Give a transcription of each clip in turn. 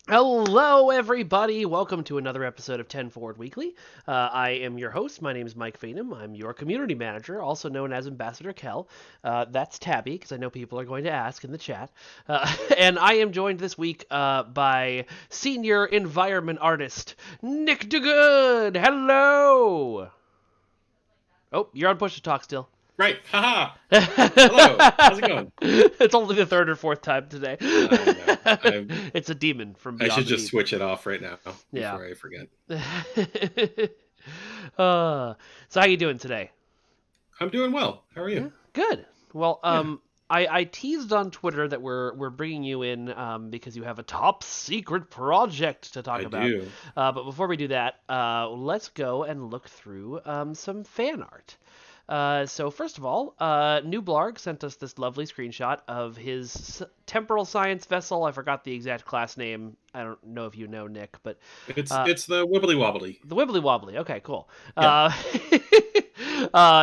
Hello, everybody. Welcome to another episode of 10 Forward Weekly. I am your host. My name is Mike Phenom. I'm your community manager, also known as Ambassador Kel. That's Tabby, because I know people are going to ask in the chat. And I am joined this week by senior environment artist Nick DeGood. Hello. Oh, you're on push to talk still. Right. Haha. Hello. How's it going? It's only the third or fourth time today. I know. It's a demon from I beyond should the just deep. switch it off right now Yeah. before I forget. uh, so how you doing today? I'm doing well. How are you? Yeah, good. Well, Yeah, I teased on Twitter that we're bringing you in because you have a top secret project to talk I about. do. But before we do that, let's go and look through some fan art. So first of all, New Blarg sent us this lovely screenshot of his temporal science vessel. I forgot the exact class name. I don't know if you know, Nick, but It's uh, it's the wibbly wobbly. the Wibbly Wobbly. Okay, cool. Yeah,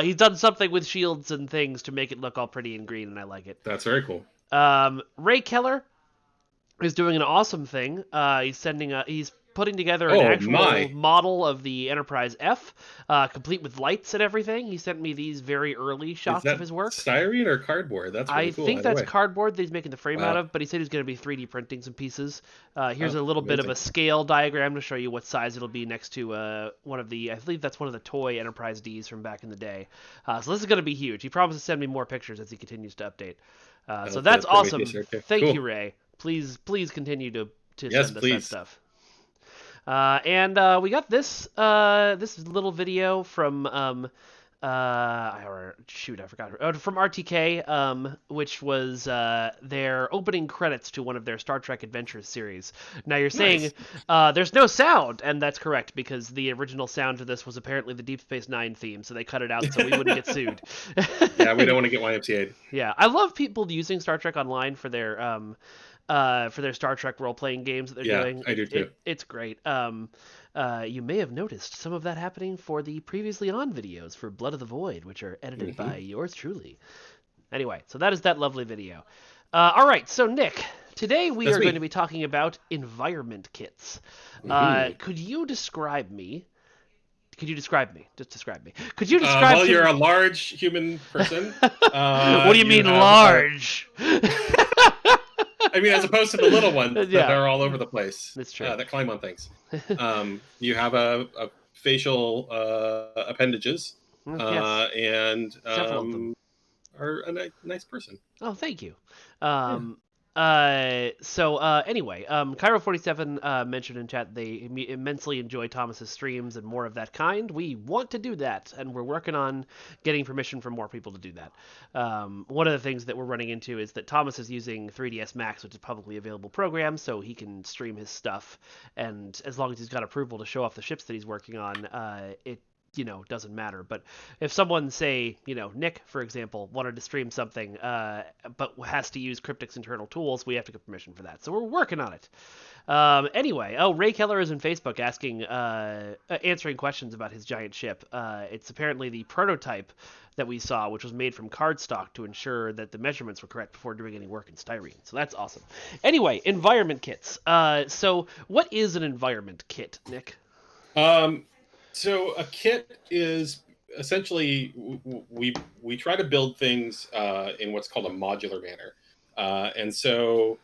He's done something with shields and things to make it look all pretty and green, and I like it. that's very cool. Ray Keller is doing an awesome thing. He's putting together an Oh actual my. model of the Enterprise F, complete with lights and everything. He sent me these very early Is shots of that his work. styrene or cardboard? That's I really cool think either that's way. cardboard that he's making the frame out Wow. of, but he said he's going to be 3D printing some pieces. Here's Oh, a little bit of a amazing. scale diagram to show you what size it'll be next to I believe that's one of the toy Enterprise Ds from back in the day. So this is going to be huge. He promised to send me more pictures as he continues to update. So The that's Prometheus awesome. right there. Thank you, Cool. Ray. Please continue to Yes, send us that please. stuff. And we got this little video from shoot, I forgot. From RTK, which was their opening credits to one of their Star Trek Adventures series. Now you're saying Nice. there's no sound, and that's correct because the original sound to this was apparently the Deep Space Nine theme, so they cut it out so we wouldn't get sued. Yeah, we don't want to get YMCA'd. Yeah, I love people using Star Trek Online for their Star Trek role playing games that they're Yeah, doing. I do too. It's great. You may have noticed some of that happening for the previously on videos for Blood of the Void, which are edited by Hmm. yours truly. Anyway, so that is that lovely video. All right, so Nick, today we That's are going to me. be talking about environment kits. Hmm. Could you describe me? Could you describe me? Just describe me. Could you describe Well, you're to? a large human person. What do you You mean have large? I mean, as opposed to the little ones that Yeah, are all over the place that's true. that climb on things. You have a facial appendages Yes, and several of them. are a nice person. Oh, thank you. Yeah. Anyway, Cairo47 mentioned in chat they immensely enjoy Thomas's streams and more of that kind. We want to do that, and we're working on getting permission from more people to do that. One of the things that we're running into is that Thomas is using 3ds Max, which is a publicly available program, so he can stream his stuff, and as long as he's got approval to show off the ships that he's working on, it doesn't matter. But if someone, say, Nick, for example, wanted to stream something, but has to use Cryptic's internal tools, we have to get permission for that. So we're working on it. Anyway, Ray Keller is in Facebook answering questions about his giant ship. It's apparently the prototype that we saw, which was made from cardstock to ensure that the measurements were correct before doing any work in styrene. So that's awesome. Anyway, environment kits. So what is an environment kit, Nick? Um, so a kit is essentially we try to build things in what's called a modular manner, and so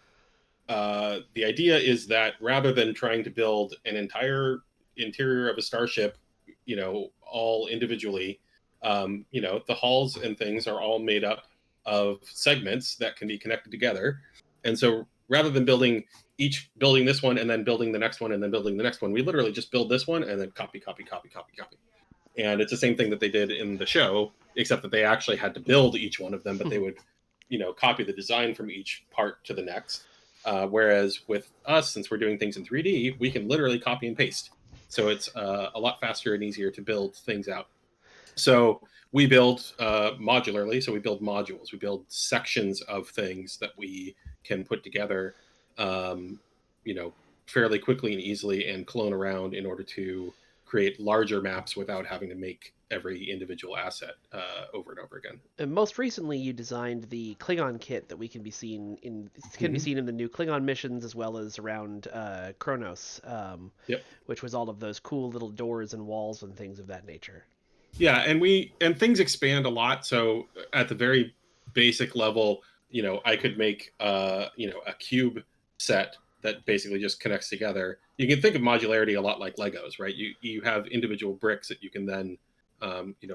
the idea is that rather than trying to build an entire interior of a starship, all individually, the hulls and things are all made up of segments that can be connected together. And so rather than building this one and then building the next one and then building the next one, we literally just build this one and then copy, copy, copy, copy, copy. And it's the same thing that they did in the show, except that they actually had to build each one of them, but they would, copy the design from each part to the next. Whereas with us, since we're doing things in 3D, we can literally copy and paste. So it's a lot faster and easier to build things out. So we build modularly. So we build modules. We build sections of things that we can put together, um, you know, fairly quickly and easily and clone around in order to create larger maps without having to make every individual asset over and over again. And most recently, you designed the Klingon kit that we can be Mm-hmm. seen in the new Klingon missions as well as around Kronos, Yep. which was all of those cool little doors and walls and things of that nature. Yeah, and things expand a lot. So at the very basic level, I could make a cube set that basically just connects together. You can think of modularity a lot like Legos, right? You have individual bricks that you can then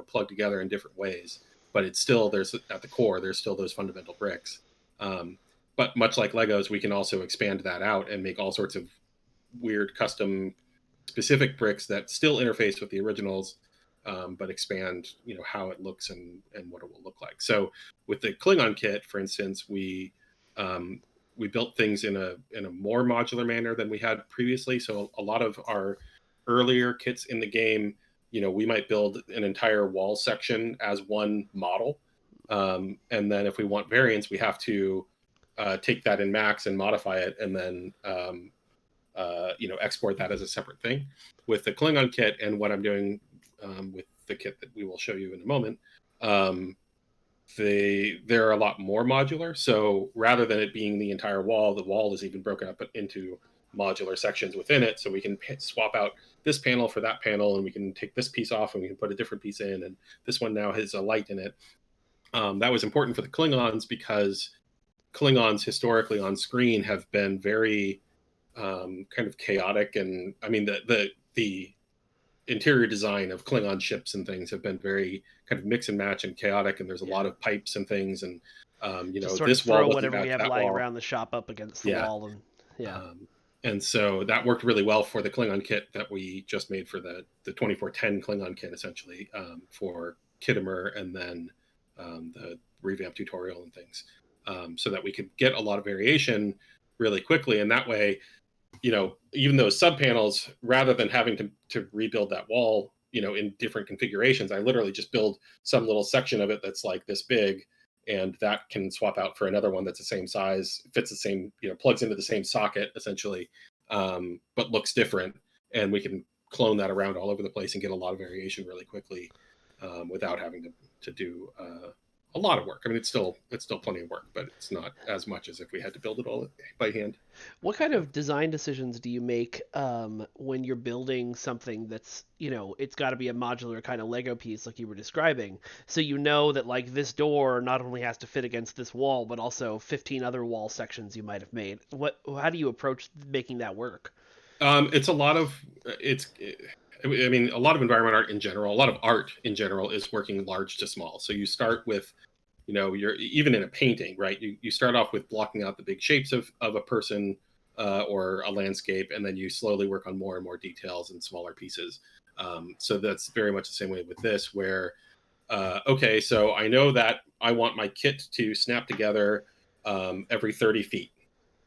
plug together in different ways, but it's still there's at the core there's still those fundamental bricks. Um, but much like Legos, we can also expand that out and make all sorts of weird custom specific bricks that still interface with the originals, but expand how it looks and what it will look like. So with the Klingon kit, for instance, we built things in a more modular manner than we had previously. So a lot of our earlier kits in the game, we might build an entire wall section as one model, and then if we want variants, we have to take that in Max and modify it, and then export that as a separate thing. With the Klingon kit and what I'm doing with the kit that we will show you in a moment, um, they're a lot more modular. So rather than it being the entire wall, the wall is even broken up into modular sections within it. So we can swap out this panel for that panel, and we can take this piece off and we can put a different piece in. And this one now has a light in it. That was important for the Klingons because Klingons historically on screen have been very kind of chaotic, and I mean the interior design of Klingon ships and things have been very kind of mix and match and chaotic, and there's a Yeah. lot of pipes and things, and Just sort of this wall throw doesn't whatever we match have that lying wall. around the shop up against the Yeah. wall, and yeah, um, and so that worked really well for the Klingon kit that we just made for the 2410 Klingon kit, essentially, for Kittimer, and then the revamp tutorial and things, so that we could get a lot of variation really quickly, and that way even those sub panels, rather than having to rebuild that wall, in different configurations, I literally just build some little section of it that's like this big, and that can swap out for another one that's the same size, fits the same, plugs into the same socket essentially, but looks different, and we can clone that around all over the place and get a lot of variation really quickly, without having to do a lot of work. I mean, it's still plenty of work, but it's not as much as if we had to build it all by hand. what kind So. of design decisions do you make when you're building something that's, it's got to be a modular kind of Lego piece like you were describing? So you know that like this door not only has to fit against this wall, but also 15 other wall sections you might have made. How do you approach making that work? It's a lot of it's. I mean, a lot of environment art in general, a lot of art in general is working large to small. So you start with, you're even in a painting, right? You start off with blocking out the big shapes of a person or a landscape, and then you slowly work on more and more details and smaller pieces. So that's very much the same way with this, where okay, so I know that I want my kit to snap together every 30 feet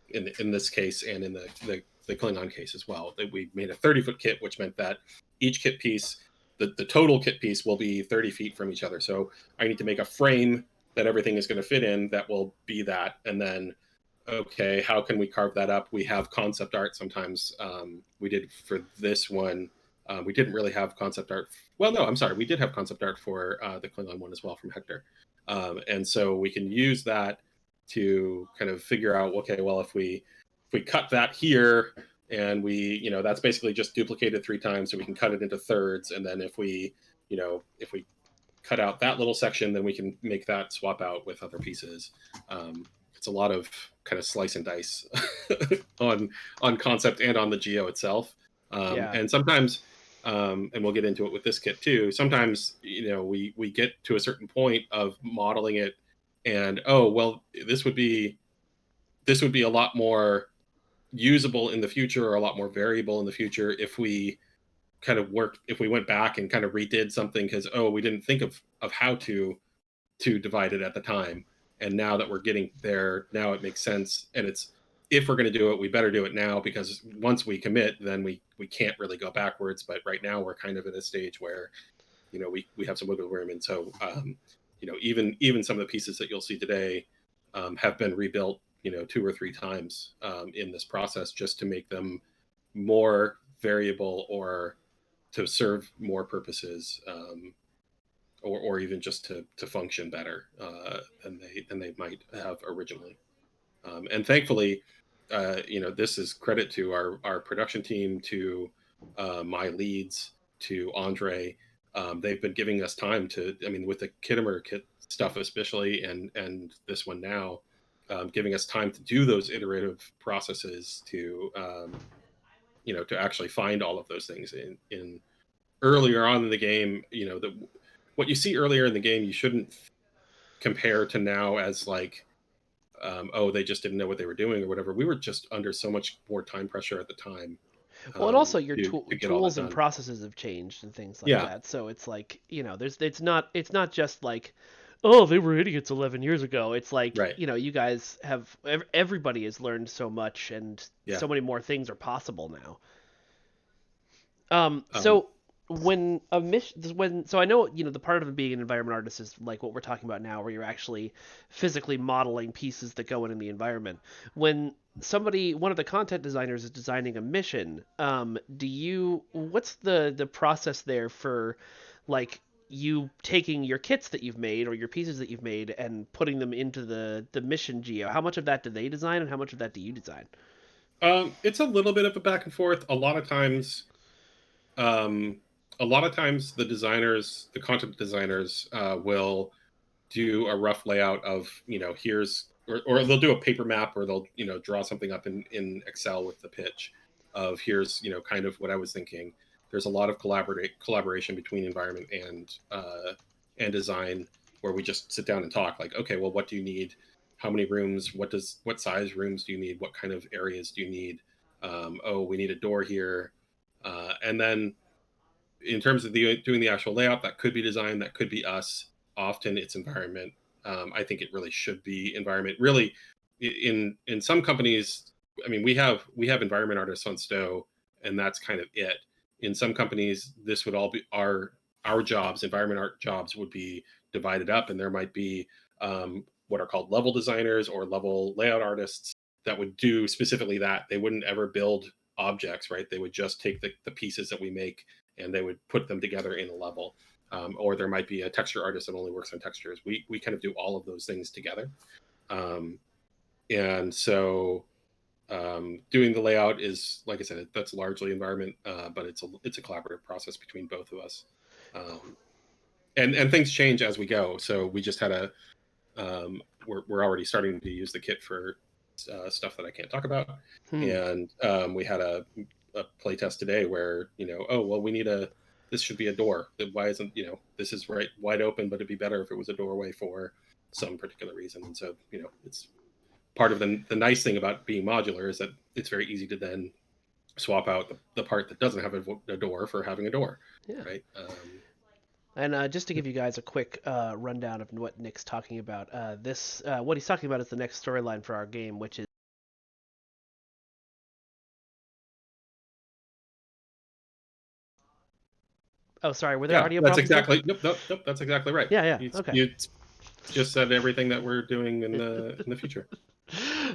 in this case, and in the Klingon case as well. We made a 30-foot kit, which meant that each kit piece, the total kit piece, will be 30 feet from each other. So I need to make a frame that everything is going to fit in that will be that. And then, okay, how can we carve that up? We have concept art sometimes. We did for this one. We didn't really have concept art. Well, no, I'm sorry. We did have concept art for the Klingon one as well from Hector. And so we can use that to kind of figure out, okay, well, if we cut that here, and we that's basically just duplicated 3 times, so we can cut it into thirds, and then if we cut out that little section, then we can make that swap out with other pieces. It's a lot of kind of slice and dice on concept and on the geo itself, Yeah. and sometimes and we'll get into it with this kit too. Sometimes we get to a certain point of modeling it, and oh well, this would be a lot more usable in the future, or a lot more variable in the future, if we if we went back and kind of redid something, because we didn't think of how to divide it at the time, and now that we're getting there, now it makes sense. And it's, if we're going to do it, we better do it now, because once we commit, then we can't really go backwards. But right now we're kind of in a stage where we have some wiggle room, and so even some of the pieces that you'll see today have been rebuilt 2 or 3 times in this process, just to make them more variable, or to serve more purposes, or even just to function better than they might have originally. And thankfully, this is credit to our production team, to my leads, to Andre. They've been giving us time to, I mean, with the Kittimer kit stuff especially, and this one now, giving us time to do those iterative processes to, to actually find all of those things in earlier on in the game. What you see earlier in the game, you shouldn't compare to now as like, oh, they just didn't know what they were doing or whatever. We were just under so much more time pressure at the time, Well, and also your to get all that tools and done. processes have changed and things like Yeah, that. So it's like, there's it's not just like, oh, they were idiots 11 years ago. It's like, right. you guys have everybody has learned so much, and Yeah. so many more things are possible now. Um, So when a mission, so I know, the part of being an environment artist is like what we're talking about now, where you're actually physically modeling pieces that go in the environment. When one of the content designers is designing a mission, what's the process there for, like, you taking your kits that you've made or your pieces that you've made and putting them into the mission geo? How much of that do they design, and how much of that do you design? it's a little bit of a back and forth. Um, a lot of times, the content designers, will do a rough layout of, here's, or they'll do a paper map, or they'll, draw something up in Excel with the pitch of, here's, kind of what I was thinking. There's a lot of collaboration between environment and design, where we just sit down and talk, like, okay, well, what do you need? How many rooms? What size rooms do you need? What kind of areas do you need? Oh, we need a door here. And then, in terms of doing the actual layout, that could be design, that could be us. Often it's environment. I think it really should be environment. Really, in some companies, I mean, we have environment artists on Stowe, and that's kind of it. In some companies, this would all be our jobs. Environment art jobs would be divided up, and there might be, what are called level designers or level layout artists that would do specifically that. They wouldn't ever build objects, right? They would just take the pieces that we make, and they would put them together in a level. Or there might be a texture artist that only works on textures. We kind of do all of those things together. Um, and so, doing the layout is, like I said, that's largely environment, but it's a collaborative process between both of us. Um, and things change as we go. So we just had we're already starting to use the kit for stuff that I can't talk about. Hmm. And we had a play test today where, oh, well, this should be a door. Why isn't, this is right wide open, but it'd be better if it was a doorway for some particular reason. And so, it's part of the nice thing about being modular is that it's very easy to then swap out the part that doesn't have a door for having a door, Yeah. right? And just to give you guys a quick rundown of what Nick's talking about, what he's talking about is the next storyline for our game, which is. Oh, sorry, were there Yeah, audio that's problems there? exactly, nope, nope, nope, that's exactly right. Yeah, yeah, You, okay. you just said everything that we're doing in the future.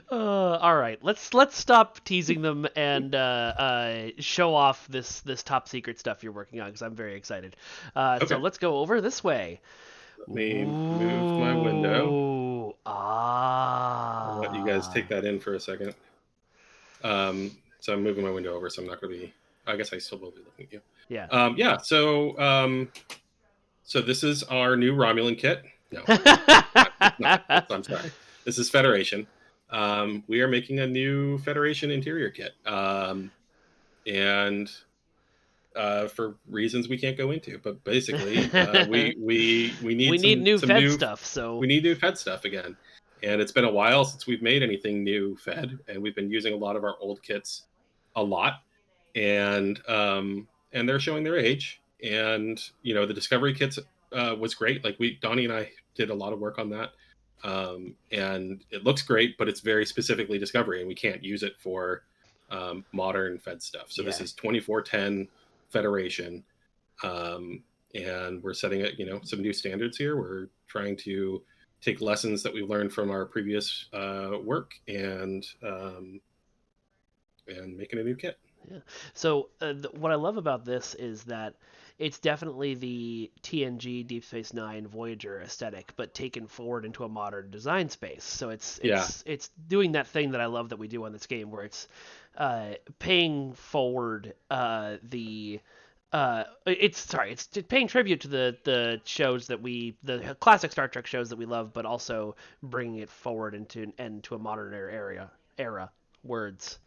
All right, let's stop teasing them and show off this top secret stuff you're working on, because I'm very excited. So Okay, let's go over this way. let me move my window. Ooh, I'll let you guys ah, take that in for a second. So I'm moving my window over, so I'm not going to be. I guess I still will be looking at you. yeah. Yeah. So this is our new Romulan kit. No, it's not. I'm sorry. This is Federation. We are making a new Federation interior kit, and for reasons we can't go into. But basically, we We need need some new some Fed new stuff, so we need new Fed stuff again. And it's been a while since we've made anything new Fed, and we've been using a lot of our old kits a lot, and they're showing their age. And the Discovery kits was great. Like Donnie and I did a lot of work on that, and it looks great, but it's very specifically Discovery, and we can't use it for modern Fed stuff. So this yeah. is 2410 Federation, and we're setting it, some new standards here. We're trying to take lessons that we've learned from our previous work, and making a new kit. Yeah. So what I love about this is that it's definitely the TNG Deep Space Nine Voyager aesthetic, but taken forward into a modern design space. So it's Yeah, it's it's doing that thing that I love that we do on this game, where it's paying forward it's paying tribute to the shows that the classic Star Trek shows that we love, but also bringing it forward into a modern era words.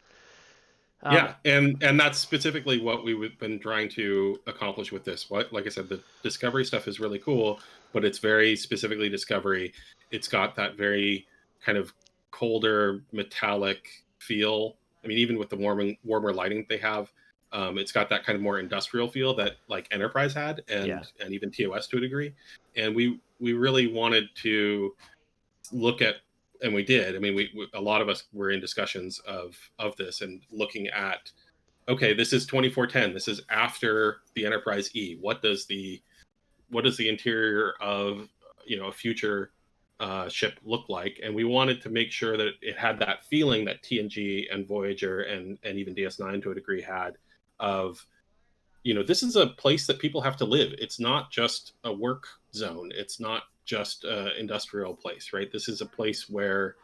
Um, yeah, and that's specifically what we've been trying to accomplish with this. What, like I said, the Discovery stuff is really cool, but it's very specifically Discovery. It's got that very kind of colder metallic feel. I mean, even with the warmer lighting they have, it's got that kind of more industrial feel that like Enterprise had, yeah. and even TOS to a degree. And we really wanted to look at, and we did. I mean, we a lot of us were in discussions of this and looking at, okay, this is 2410. This is after the Enterprise E. What does the interior of a future ship look like? And we wanted to make sure that it had that feeling that TNG and Voyager and even DS9 to a degree had of, this is a place that people have to live. It's not just a work zone. It's not just an industrial place, right? This is a place where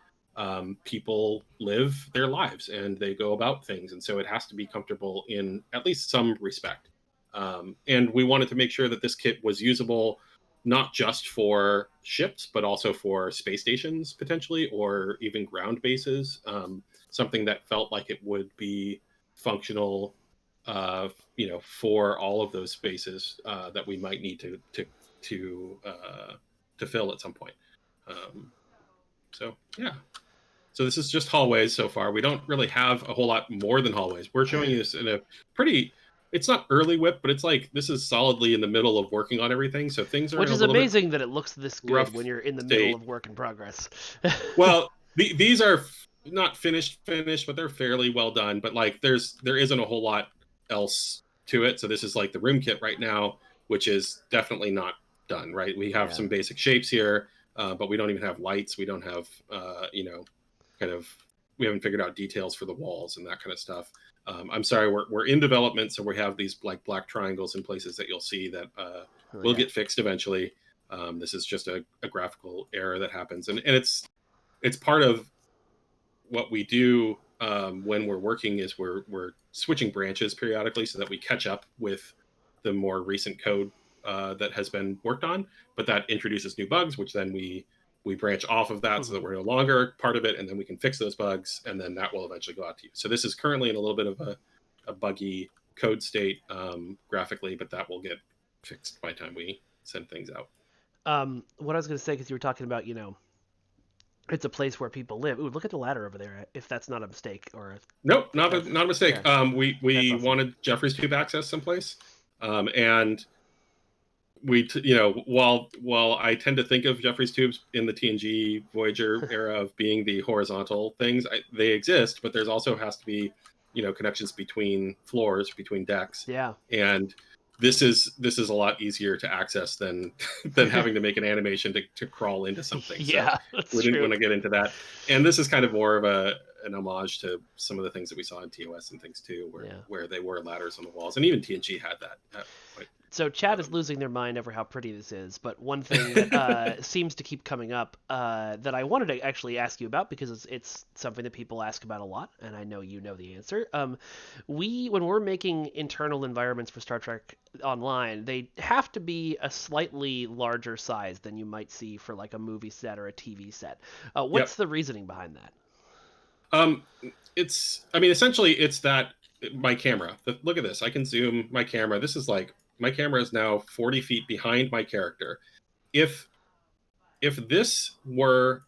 people live their lives and they go about things. And so it has to be comfortable in at least some respect. And we wanted to make sure that this kit was usable not just for ships, but also for space stations potentially, or even ground bases. Something that felt like it would be functional for all of those spaces that we might need to fill at some point. Um, so yeah. So this is just hallways so far. We don't really have a whole lot more than hallways. We're showing you this in a pretty. It's not early whip, but it's like this is solidly in the middle of working on everything. So things are Which in a is little bit amazing that it looks this good rough when you're in the middle state. of work in progress. Well, these are not finished, but they're fairly well done. But like, there isn't a whole lot else to it. So this is like the room kit right now, which is definitely not done. Right, we have Yeah. some basic shapes here, but we don't even have lights. We don't have kind of we haven't figured out details for the walls and that kind of stuff. I'm sorry, we're in development, so we have these like black triangles in places that you'll see that Oh will yeah. get fixed eventually. This is just a graphical error that happens, and it's part of what we do when we're working is we're switching branches periodically so that we catch up with the more recent code that has been worked on, but that introduces new bugs, which then we branch off of that so that Mhm. we're no longer part of it, and then we can fix those bugs, and then that will eventually go out to you. So this is currently in a little bit of a buggy code state graphically, but that will get fixed by the time we send things out. What I was going to say, because you were talking about, it's a place where people live. Ooh, look at the ladder over there. If that's not a mistake, or Nope, if not that's not a mistake. yeah, that's We awesome. wanted Jeffrey's tube access someplace, and while I tend to think of Jeffrey's tubes in the TNG Voyager era of being the horizontal things, they exist, but there's also has to be connections between floors, between decks, Yeah. and this is a lot easier to access than than having to make an animation to crawl into something. So Yeah, that's we didn't true. want to get into that, and this is kind of more of an homage to some of the things that we saw in TOS and things too, Yeah. where they were ladders on the walls, and even TNG had that at point. So chat is Um, losing their mind over how pretty this is, but one thing that seems to keep coming up that I wanted to actually ask you about, because it's something that people ask about a lot, and I know you know the answer. When we're making internal environments for Star Trek Online, they have to be a slightly larger size than you might see for like a movie set or a TV set. What's yep. the reasoning behind that? Um, I mean, essentially, it's that my camera. Look at this. I can zoom my camera. This is like my camera is now 40 feet behind my character. If if this were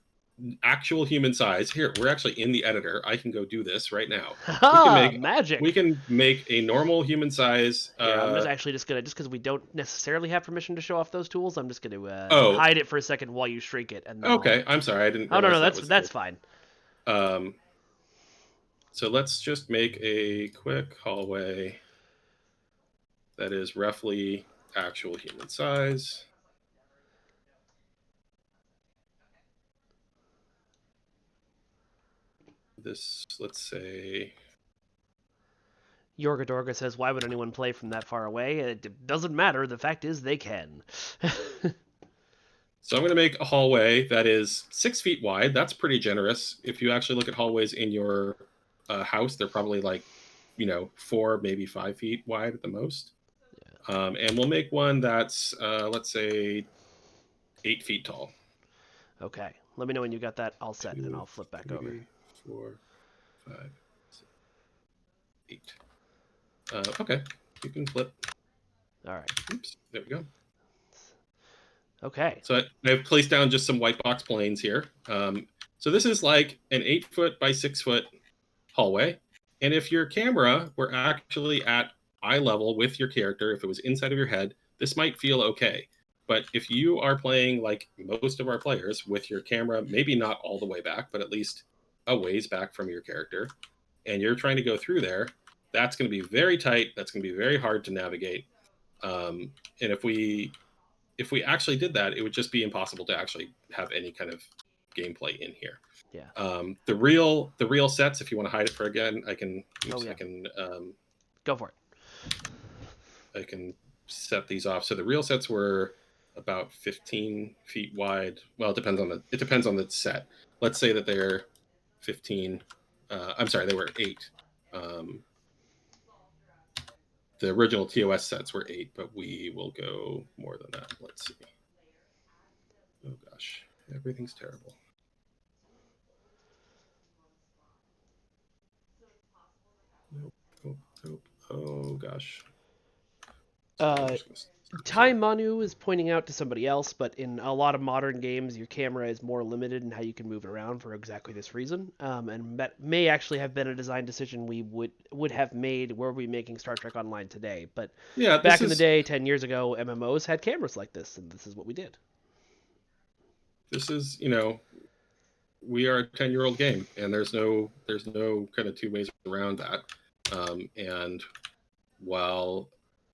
actual human size, here we're actually in the editor. I can go do this right now. We can Ha! make we Magic. can make a normal human size. Here, I'm just gonna just because we don't necessarily have permission to show off those tools, I'm just gonna Oh, hide it for a second while you shrink it, and then I'll. okay. I'm sorry. I didn't Oh no, no, realize that that's was the that's case. fine. Um, so let's just make a quick hallway that is roughly actual human size. This, let's say, Yorga Dorga says, "Why would anyone play from that far away?" It doesn't matter. The fact is, they can. So I'm going to make a hallway that is 6 feet wide. That's pretty generous. If you actually look at hallways in your house, they're probably like, 4, maybe 5 feet wide at the most. And we'll make one that's, let's say, 8 feet tall. Okay. Let me know when you got that all set, and 2, I'll flip back over. 3, 4, 5, 6, 8. Okay, you can flip. All right. Oops, there we go. Okay. So I've placed down just some white box planes here. So this is like an 8 foot by 6 foot hallway. And if your camera were actually at eye level with your character, if it was inside of your head, this might feel okay. But if you are playing like most of our players with your camera, maybe not all the way back, but at least a ways back from your character, and you're trying to go through there, that's going to be very tight. That's going to be very hard to navigate. And if we actually did that, it would just be impossible to actually have any kind of gameplay in here. Yeah. The real sets, if you want to hide it for again, I can. Oops, Oh, yeah. I Go for it. can set these off. So the real sets were about 15 feet wide. Well, it depends on the set. Let's say that they're 15. I'm sorry, they were 8. Um, the original TOS sets were 8, but we will go more than that. Let's see. Oh gosh, everything's terrible. Nope, nope, nope. Oh gosh. Uh, Tai Manu is pointing out to somebody else, but in a lot of modern games, your camera is more limited in how you can move it around for exactly this reason. And that may actually have been a design decision we would have made were we making Star Trek Online today. But Yeah, back in the day, 10 years ago, MMOs had cameras like this, and this is what we did. this is we are a 10-year-old game, and there's no kind of two ways around that. And while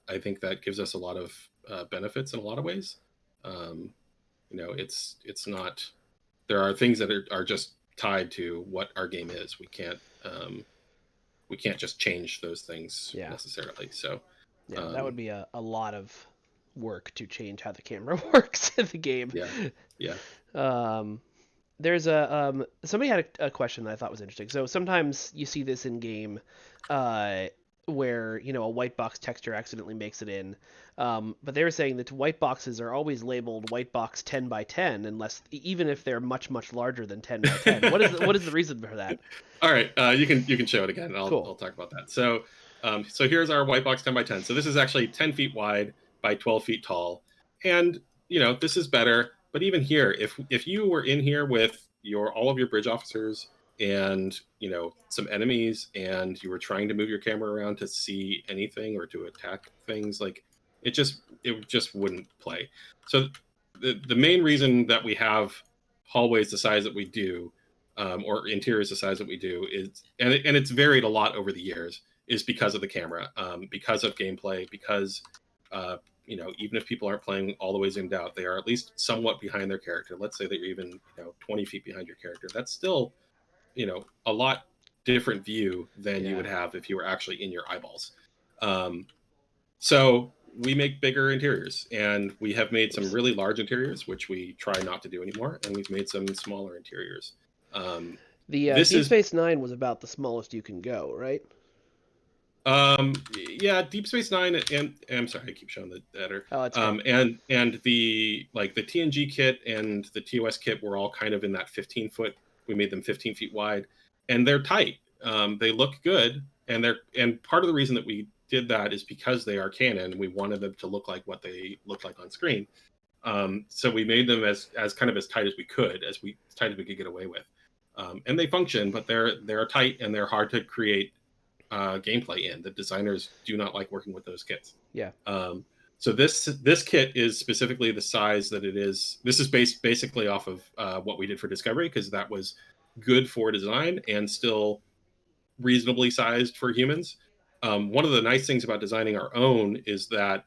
I think that gives us a lot of benefits in a lot of ways, um, it's not. There are things that are just tied to what our game is. We can't just change those things Yeah. necessarily. So Yeah, that would um, be a lot of work to change how the camera works in the game. yeah, yeah. Um, there's a somebody had a question that I thought was interesting. So sometimes you see this in game, uh, where a white box texture accidentally makes it in, but they were saying that white boxes are always labeled white box 10 by 10 unless even if they're much larger than 10 by 10. What is the reason for that? All right, you can show it again. Cool. I'll talk about that. So here's our white box 10 by 10. So this is actually 10 feet wide by 12 feet tall, and this is better. But even here, if you were in here with all of your bridge officers and some enemies, and you were trying to move your camera around to see anything or to attack things, like it just wouldn't play. So the main reason that we have hallways the size that we do, or interiors the size that we do, is and it's varied a lot over the years, is because of the camera, because of gameplay, because even if people aren't playing all the way zoomed out, they are at least somewhat behind their character. Let's say that you're even 20 feet behind your character. That's still a lot different view than you Yeah. would have if you were actually in your eyeballs. So we make bigger interiors, and we have made some Oops. really large interiors, which we try not to do anymore, and we've made some smaller interiors. Um, The this Deep is Space Nine was about the smallest you can go, right? yeah, Deep Space Nine, and I'm sorry, I keep showing the editor. Oh, that's okay. And the TNG kit and the TOS kit were all kind of in that 15 foot. We made them 15 feet wide, and they're tight. They look good, and part of the reason that we did that is because they are canon. We wanted them to look like what they look like on screen. So we made them as kind of as tight as we could, as tight as we could get away with. And they function, but they're tight and they're hard to create gameplay in. The designers do not like working with those kits. Yeah. So this kit is specifically the size that it is. This is based basically off of what we did for Discovery, because that was good for design and still reasonably sized for humans. One of the nice things about designing our own is that,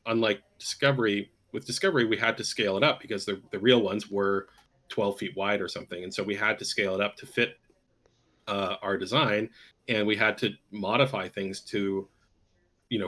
unlike Discovery, with Discovery we had to scale it up because the real ones were 12 feet wide or something, and so we had to scale it up to fit our design, and we had to modify things to,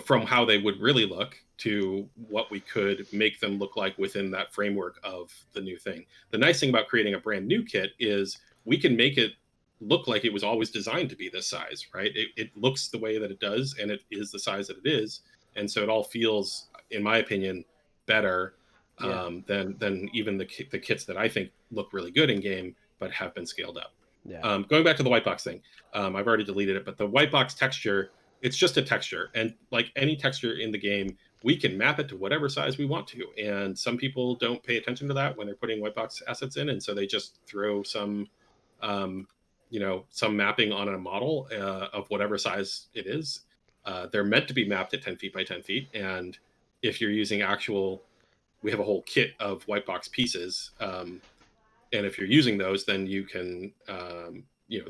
from how they would really look to what we could make them look like within that framework of the new thing. The nice thing about creating a brand new kit is we can make it look like it was always designed to be this size, right? It looks the way that it does, and it is the size that it is. And so it all feels, in my opinion, better Yeah. than even the kits that I think look really good in game, but have been scaled up. Yeah. Going back to the white box thing, I've already deleted it, but the white box texture, it's just a texture. And like any texture in the game, we can map it to whatever size we want to. And some people don't pay attention to that when they're putting white box assets in. And so they just throw um, some mapping on a model of whatever size it is. They're meant to be mapped at 10 feet by 10 feet. And if you're using we have a whole kit of white box pieces. And if you're using those, then you can,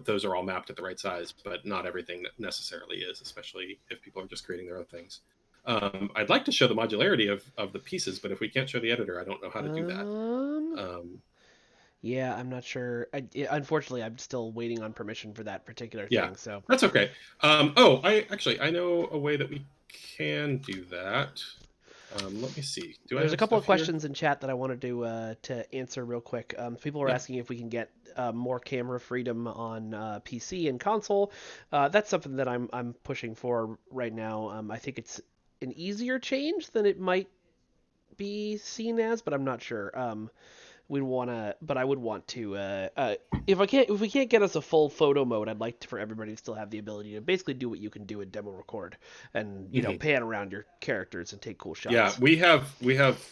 those are all mapped at the right size, but not everything necessarily is, especially if people are just creating their own things. I'd like to show the modularity of the pieces, but if we can't show the editor, I don't know how to do that. Um. Um, Yeah, I'm not sure. Unfortunately, I'm still waiting on permission for that particular yeah, thing. So that's okay. I know a way that we can do that. Let me see. Do I there's a have couple of stuff here? questions in chat that I wanted to answer real quick. People are Yeah. asking if we can get more camera freedom on PC and console. That's something that I'm pushing for right now. I think it's an easier change than it might be seen as, but I'm not sure. We'd want to, but I would want to. If we can't get us a full photo mode, I'd like for everybody to still have the ability to basically do what you can do in demo record, and Mhm. pan around your characters and take cool Yeah, shots. we have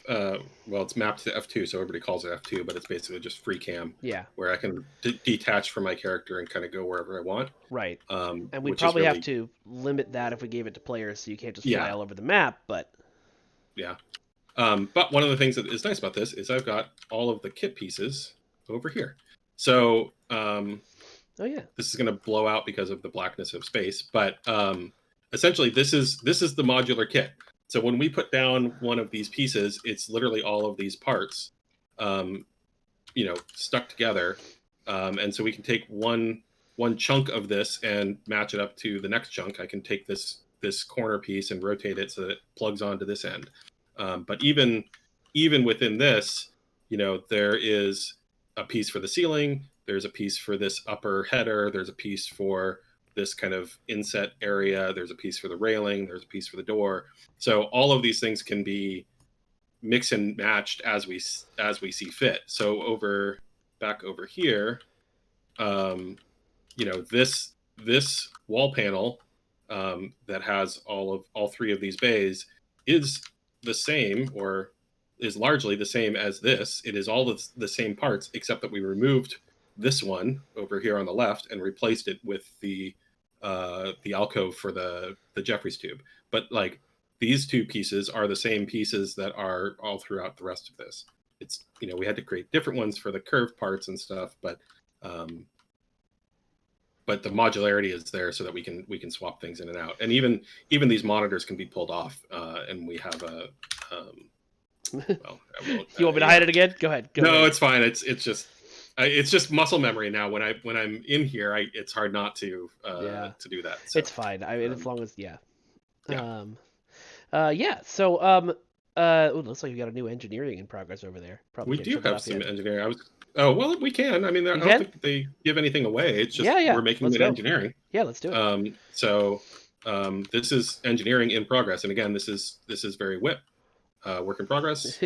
well, it's mapped to F2, so everybody calls it F2, but it's basically just free cam Yeah, where I can detach from my character and kind of go wherever I want, right. And we'd which is probably have really, to limit that if we gave it to players, so you can't just fly yeah, all over the map. But yeah. But one of the things that is nice about this is I've got all of the kit pieces over here. So oh yeah, this is going to blow out because of the blackness of space, but essentially this is the modular kit. So when we put down one of these pieces, it's literally all of these parts, um, stuck together, and so we can take one chunk of this and match it up to the next chunk. I can take this corner piece and rotate it so that it plugs onto this end. But even within this, there is a piece for the ceiling. There's a piece for this upper header. There's a piece for this kind of inset area. There's a piece for the railing. There's a piece for the door. So all of these things can be mix and matched as we see fit. So back over here, um, this wall panel that has all three of these bays is the same, or is largely the same as this. It is all the same parts, except that we removed this one over here on the left and replaced it with the alcove for the Jeffries tube. But like these two pieces are the same pieces that are all throughout the rest of this. It's we had to create different ones for the curved parts and stuff, um, but the modularity is there so that we can swap things in and out, and even these monitors can be pulled off, and we have a well, I won't, you want me to hide yeah, it again? Go ahead. Go no, ahead. it's fine. It's just muscle memory now. When I'm in here, it's hard not Yeah, to do that. So it's fine. I mean, as um, long as yeah. yeah, Um, yeah. So ooh, looks like you got a new engineering in progress over there. Probably we can't do show that have off some yet. engineering. Oh well, we can. I mean, I You don't can? think they give anything away. It's Yeah, just yeah. we're making Let's it go. engineering. Yeah, let's do it. So this is engineering in progress, and again, this is very whip, work in progress.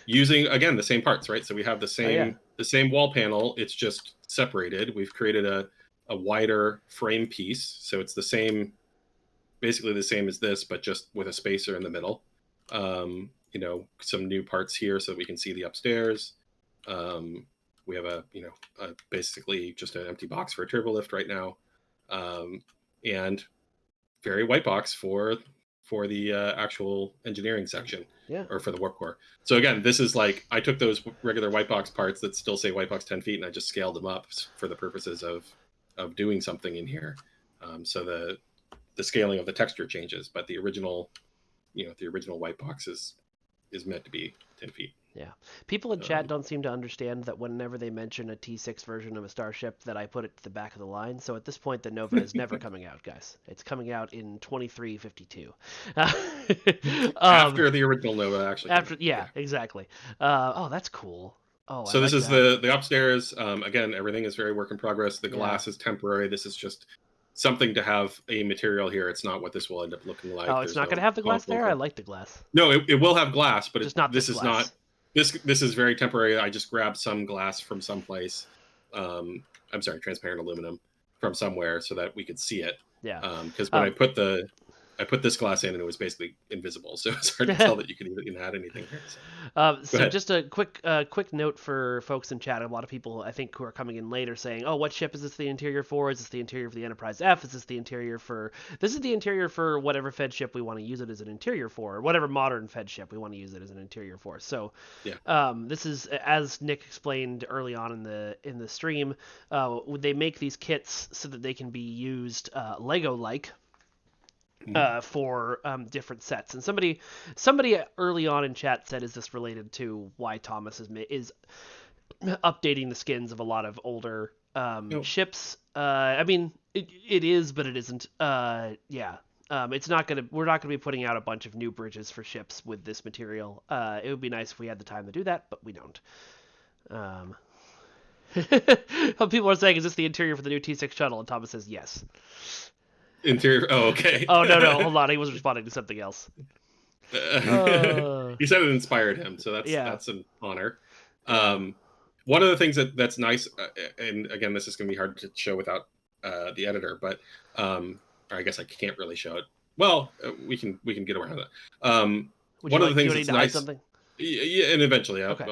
Using again the same parts, right? So we have the Oh yeah. same wall panel. It's just separated. We've created a wider frame piece, so it's basically the same as this, but just with a spacer in the middle. Some new parts here so that we can see the upstairs. We have basically just an empty box for a turbo lift right now, and very white box for the actual engineering section, Yeah. or for the warp core. So again, this is like I took those regular white box parts that still say white box 10 feet, and I just scaled them up for the purposes of doing something in here. So the scaling of the texture changes, but the original white box is meant to be 10 feet. Yeah. People in chat Um, don't seem to understand that whenever they mention a T6 version of a starship, that I put it to the back of the line. So at this point, the Nova is never coming out, guys. It's coming out in 2352. um, after the original Nova actually came after, out. yeah, Yeah. exactly. Oh, that's cool. Oh, I So this like is that. the upstairs. Again, everything is very work in progress. The Yeah. glass is temporary. This is just something to have a material here. It's not what this will end up looking Oh, like. it's There's not going to no have the glass there? I concave. like the glass. No, it will have glass, but Just not this this is not. glass. This is very temporary. I just grabbed some glass from someplace. I'm sorry, transparent aluminum from somewhere so that we could see it. Yeah. Because when Um, I put this glass in and it was basically invisible, so it's hard to tell that you can even add anything here. So go So ahead. just a quick note for folks in chat. A lot of people I think who are coming in later saying, "Oh, what ship is this the interior for? Is this the interior for the Enterprise F? Is this the interior for this is the interior for whatever Fed ship we want to use it as an interior for, or whatever modern Fed ship we want to use it as an interior for." So Yeah. this is as Nick explained early on in the stream. They make these kits so that they can be used Lego like Mhm. for different sets. And somebody early on in chat said, "Is this related to why Thomas is updating the skins of a lot of older No, ships?" I mean, it is, but it isn't. Yeah. It's not gonna. We're not gonna be putting out a bunch of new bridges for ships with this material. It would be nice if we had the time to do that, but we don't. Um, People are saying, "Is this the interior for the new T6 shuttle?" And Thomas says, "Yes." interior. Oh, okay. Oh no, hold on. He was responding to something else. Uh, He said it inspired him, so yeah, that's an honor. yeah. Um, One of the things that's nice, and again, this is going to be hard to show without the editor, but or I guess I can't really show it. Well, we can get around it. Would you One of the like? Do things you need that's to hide nice, something? yeah, and eventually Okay.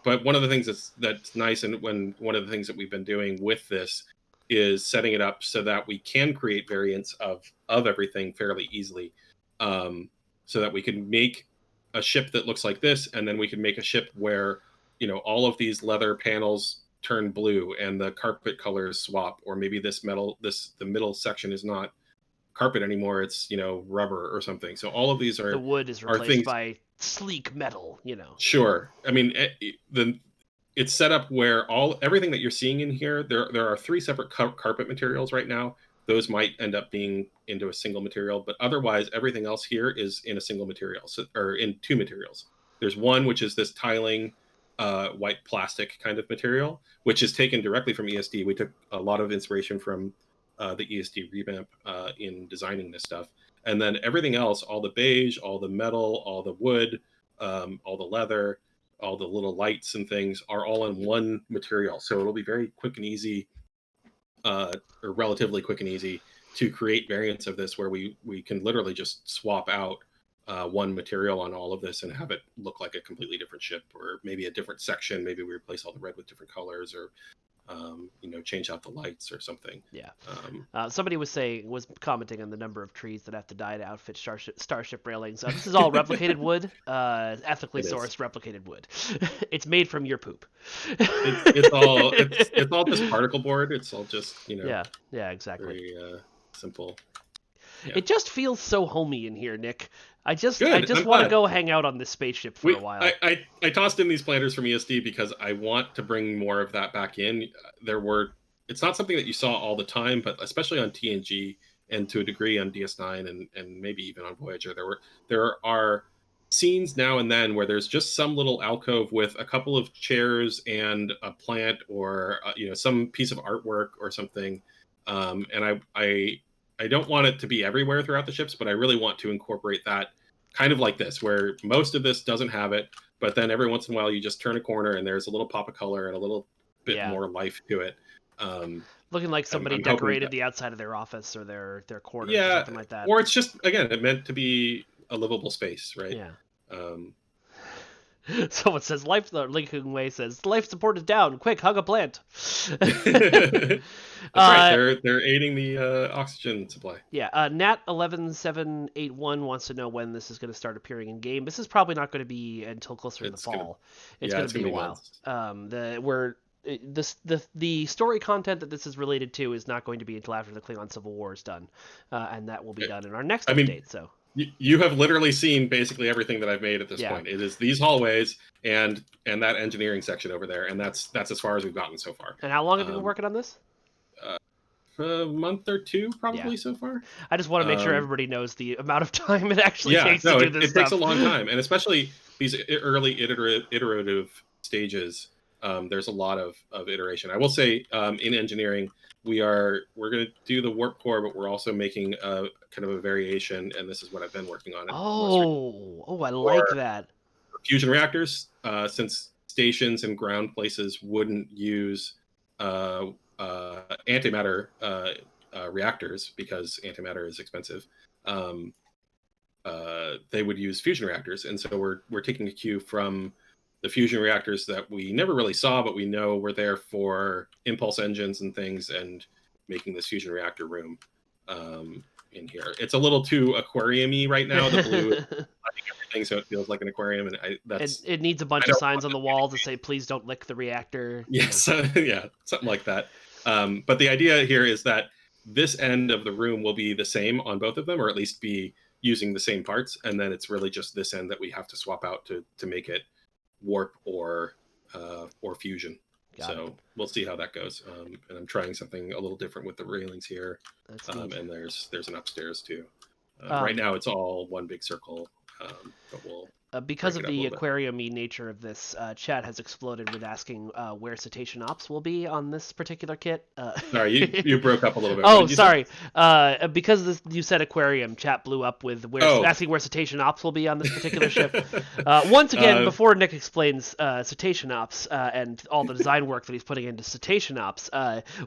but one of the things that's nice, and when one of the things that we've been doing with this is setting it up so that we can create variants of everything fairly easily, um, so that we can make a ship that looks like this, and then we can make a ship where all of these leather panels turn blue and the carpet colors swap, or maybe the middle section is not carpet anymore, it's rubber or something. So all of these The wood is are replaced things. by sleek metal. You know. Sure. I mean, it's set up where everything that you're seeing in here, there are three separate carpet materials right now. Those might end up being into a single material, but otherwise everything else here is in a single material, or in two materials. There's one which is this tiling, white plastic kind of material, which is taken directly from ESD. We took a lot of inspiration from the ESD revamp in designing this stuff, and then everything else, all the beige, all the metal, all the wood, all the leather, all the little lights and things are all in one material. So it'll be very quick and easy, or relatively quick and easy, to create variants of this where we can literally just swap out one material on all of this and have it look like a completely different ship, or maybe a different section. Maybe we replace all the red with different colors, or change out the lights or something. Yeah. Um, Somebody was commenting on the number of trees that have to die to outfit starship railings. This is all replicated wood, ethically it is. sourced replicated wood. It's made from your poop. It's all just particle board. It's all just Yeah. Yeah. Exactly. very simple. Yeah. It just feels so homey in here, Nick. I Good. just I'm want to glad. go hang out on this spaceship for a while. I tossed in these planners from ESD because I want to bring more of that back in. It's not something that you saw all the time, but especially on TNG and to a degree on DS9 and maybe even on Voyager, there are scenes now and then where there's just some little alcove with a couple of chairs and a plant, or some piece of artwork or something. And I don't want it to be everywhere throughout the ships, but I really want to incorporate that, kind of like this, where most of this doesn't have it, but then every once in a while you just turn a corner and there's a little pop of color and a little bit Yeah. more life to it. Um, Looking like somebody I'm hoping decorated that, the outside of their office or their quarters or yeah, something like that. or it's just, again, it meant to be a livable space, right? Yeah. Um, Someone says life. Lincoln Way says life support is down. Quick, hug a plant. that's right. They're aiding the oxygen supply. Yeah. Nat11781 wants to know when this is going to start appearing in game. This is probably not going to be until closer to the It's gonna, fall. It's yeah, going it's to be gonna a be while. months. The story content that this is related to is not going to be until after the Klingon Civil War is done, and that will be done in our next I mean, update. So. You have literally seen basically everything that I've made at this Yeah. point. It is these hallways and that engineering section over there, and that's as far as we've gotten so far. And how long have you been working on this? A month or two, Yeah. probably so far. I just want to make sure everybody knows the amount of time it actually Yeah, takes no, to do this it stuff. takes a long time, and especially these early iterative stages. There's a lot of iteration. I will say, in engineering, we're going to do the warp core, but we're also making a kind of a variation, and this is what I've been working on. Oh, I like For that. fusion reactors, since stations and ground places wouldn't use antimatter reactors because antimatter is expensive. Um, they would use fusion reactors, and so we're taking a cue from the fusion reactors that we never really saw, but we know were there for impulse engines and things, and making this fusion reactor room in here. It's a little too aquarium-y right now. The blue is lighting everything, so it feels like an aquarium, and it needs a bunch of signs on the wall to say, "Please don't lick the reactor." Yes, yeah, something like that. But the idea here is that this end of the room will be the same on both of them, or at least be using the same parts, and then it's really just this end that we have to swap out to make it warp or fusion. So we'll see how that goes. And I'm trying something a little different with the railings here. That's neat. And there's an upstairs too. Right now it's all one big circle, but we'll because of the aquarium-y nature of this, chat has exploded with asking where Cetacean Ops will be on this particular kit. Sorry, you broke up a little bit. Oh, sorry. Because you said aquarium, chat blew up with asking where Cetacean Ops will be on this particular ship. Once again, before Nick explains Cetacean Ops and all the design work that he's putting into Cetacean Ops,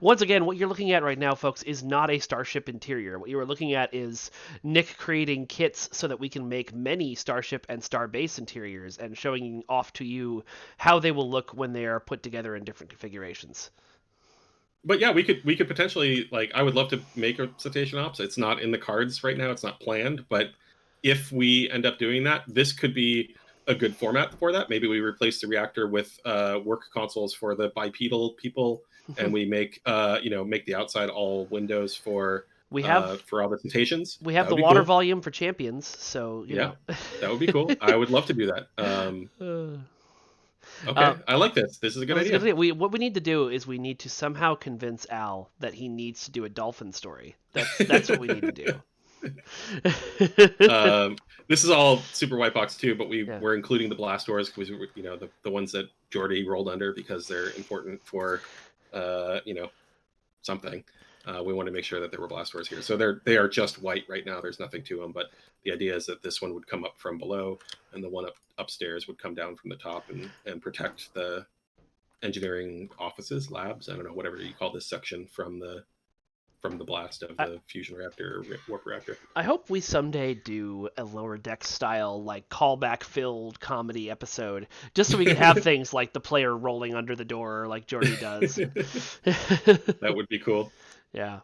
once again, what you're looking at right now, folks, is not a starship interior. What you are looking at is Nick creating kits so that we can make many starship and star base interiors and showing off to you how they will look when they are put together in different configurations. But yeah, we could potentially, like, I would love to make a Cetacean Ops. It's not in the cards right now. It's not planned. But if we end up doing that, this could be a good format for that. Maybe we replace the reactor with work consoles for the bipedal people, and we make make the outside all windows for all the Cetaceans. We have the water volume for champions, so you know. That would be cool. I would love to do that. Okay, I like this. This is a good idea. What we need to do is we need to somehow convince Al that he needs to do a dolphin story. That's what we need to do. This is all super white box too, but we're including the blast doors because the ones that Jordy rolled under because they're important for something. We want to make sure that there were blast doors here. So they are just white right now. There's nothing to them, but the idea is that this one would come up from below and the one upstairs would come down from the top and protect the engineering offices, labs, I don't know, whatever you call this section from the blast of the fusion reactor or warp reactor. I hope we someday do a Lower Decks style, like, callback filled comedy episode, just so we can have things like the player rolling under the door like Jordy does. That would be cool. Yeah.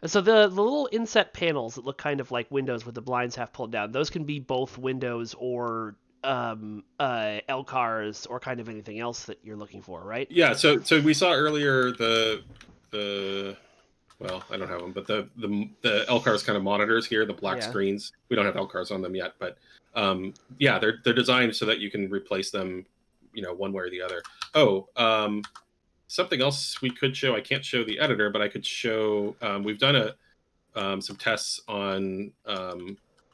So the little inset panels that look kind of like windows with the blinds half pulled down, those can be both windows or LCARs or kind of anything else that you're looking for, right? Yeah. So we saw earlier the well, I don't have them, but the LCARs kind of monitors here, the black screens. We don't have LCARs on them yet, but they're designed so that you can replace them, one way or the other. Something else we could show. I can't show the editor, but I could show. We've done some tests on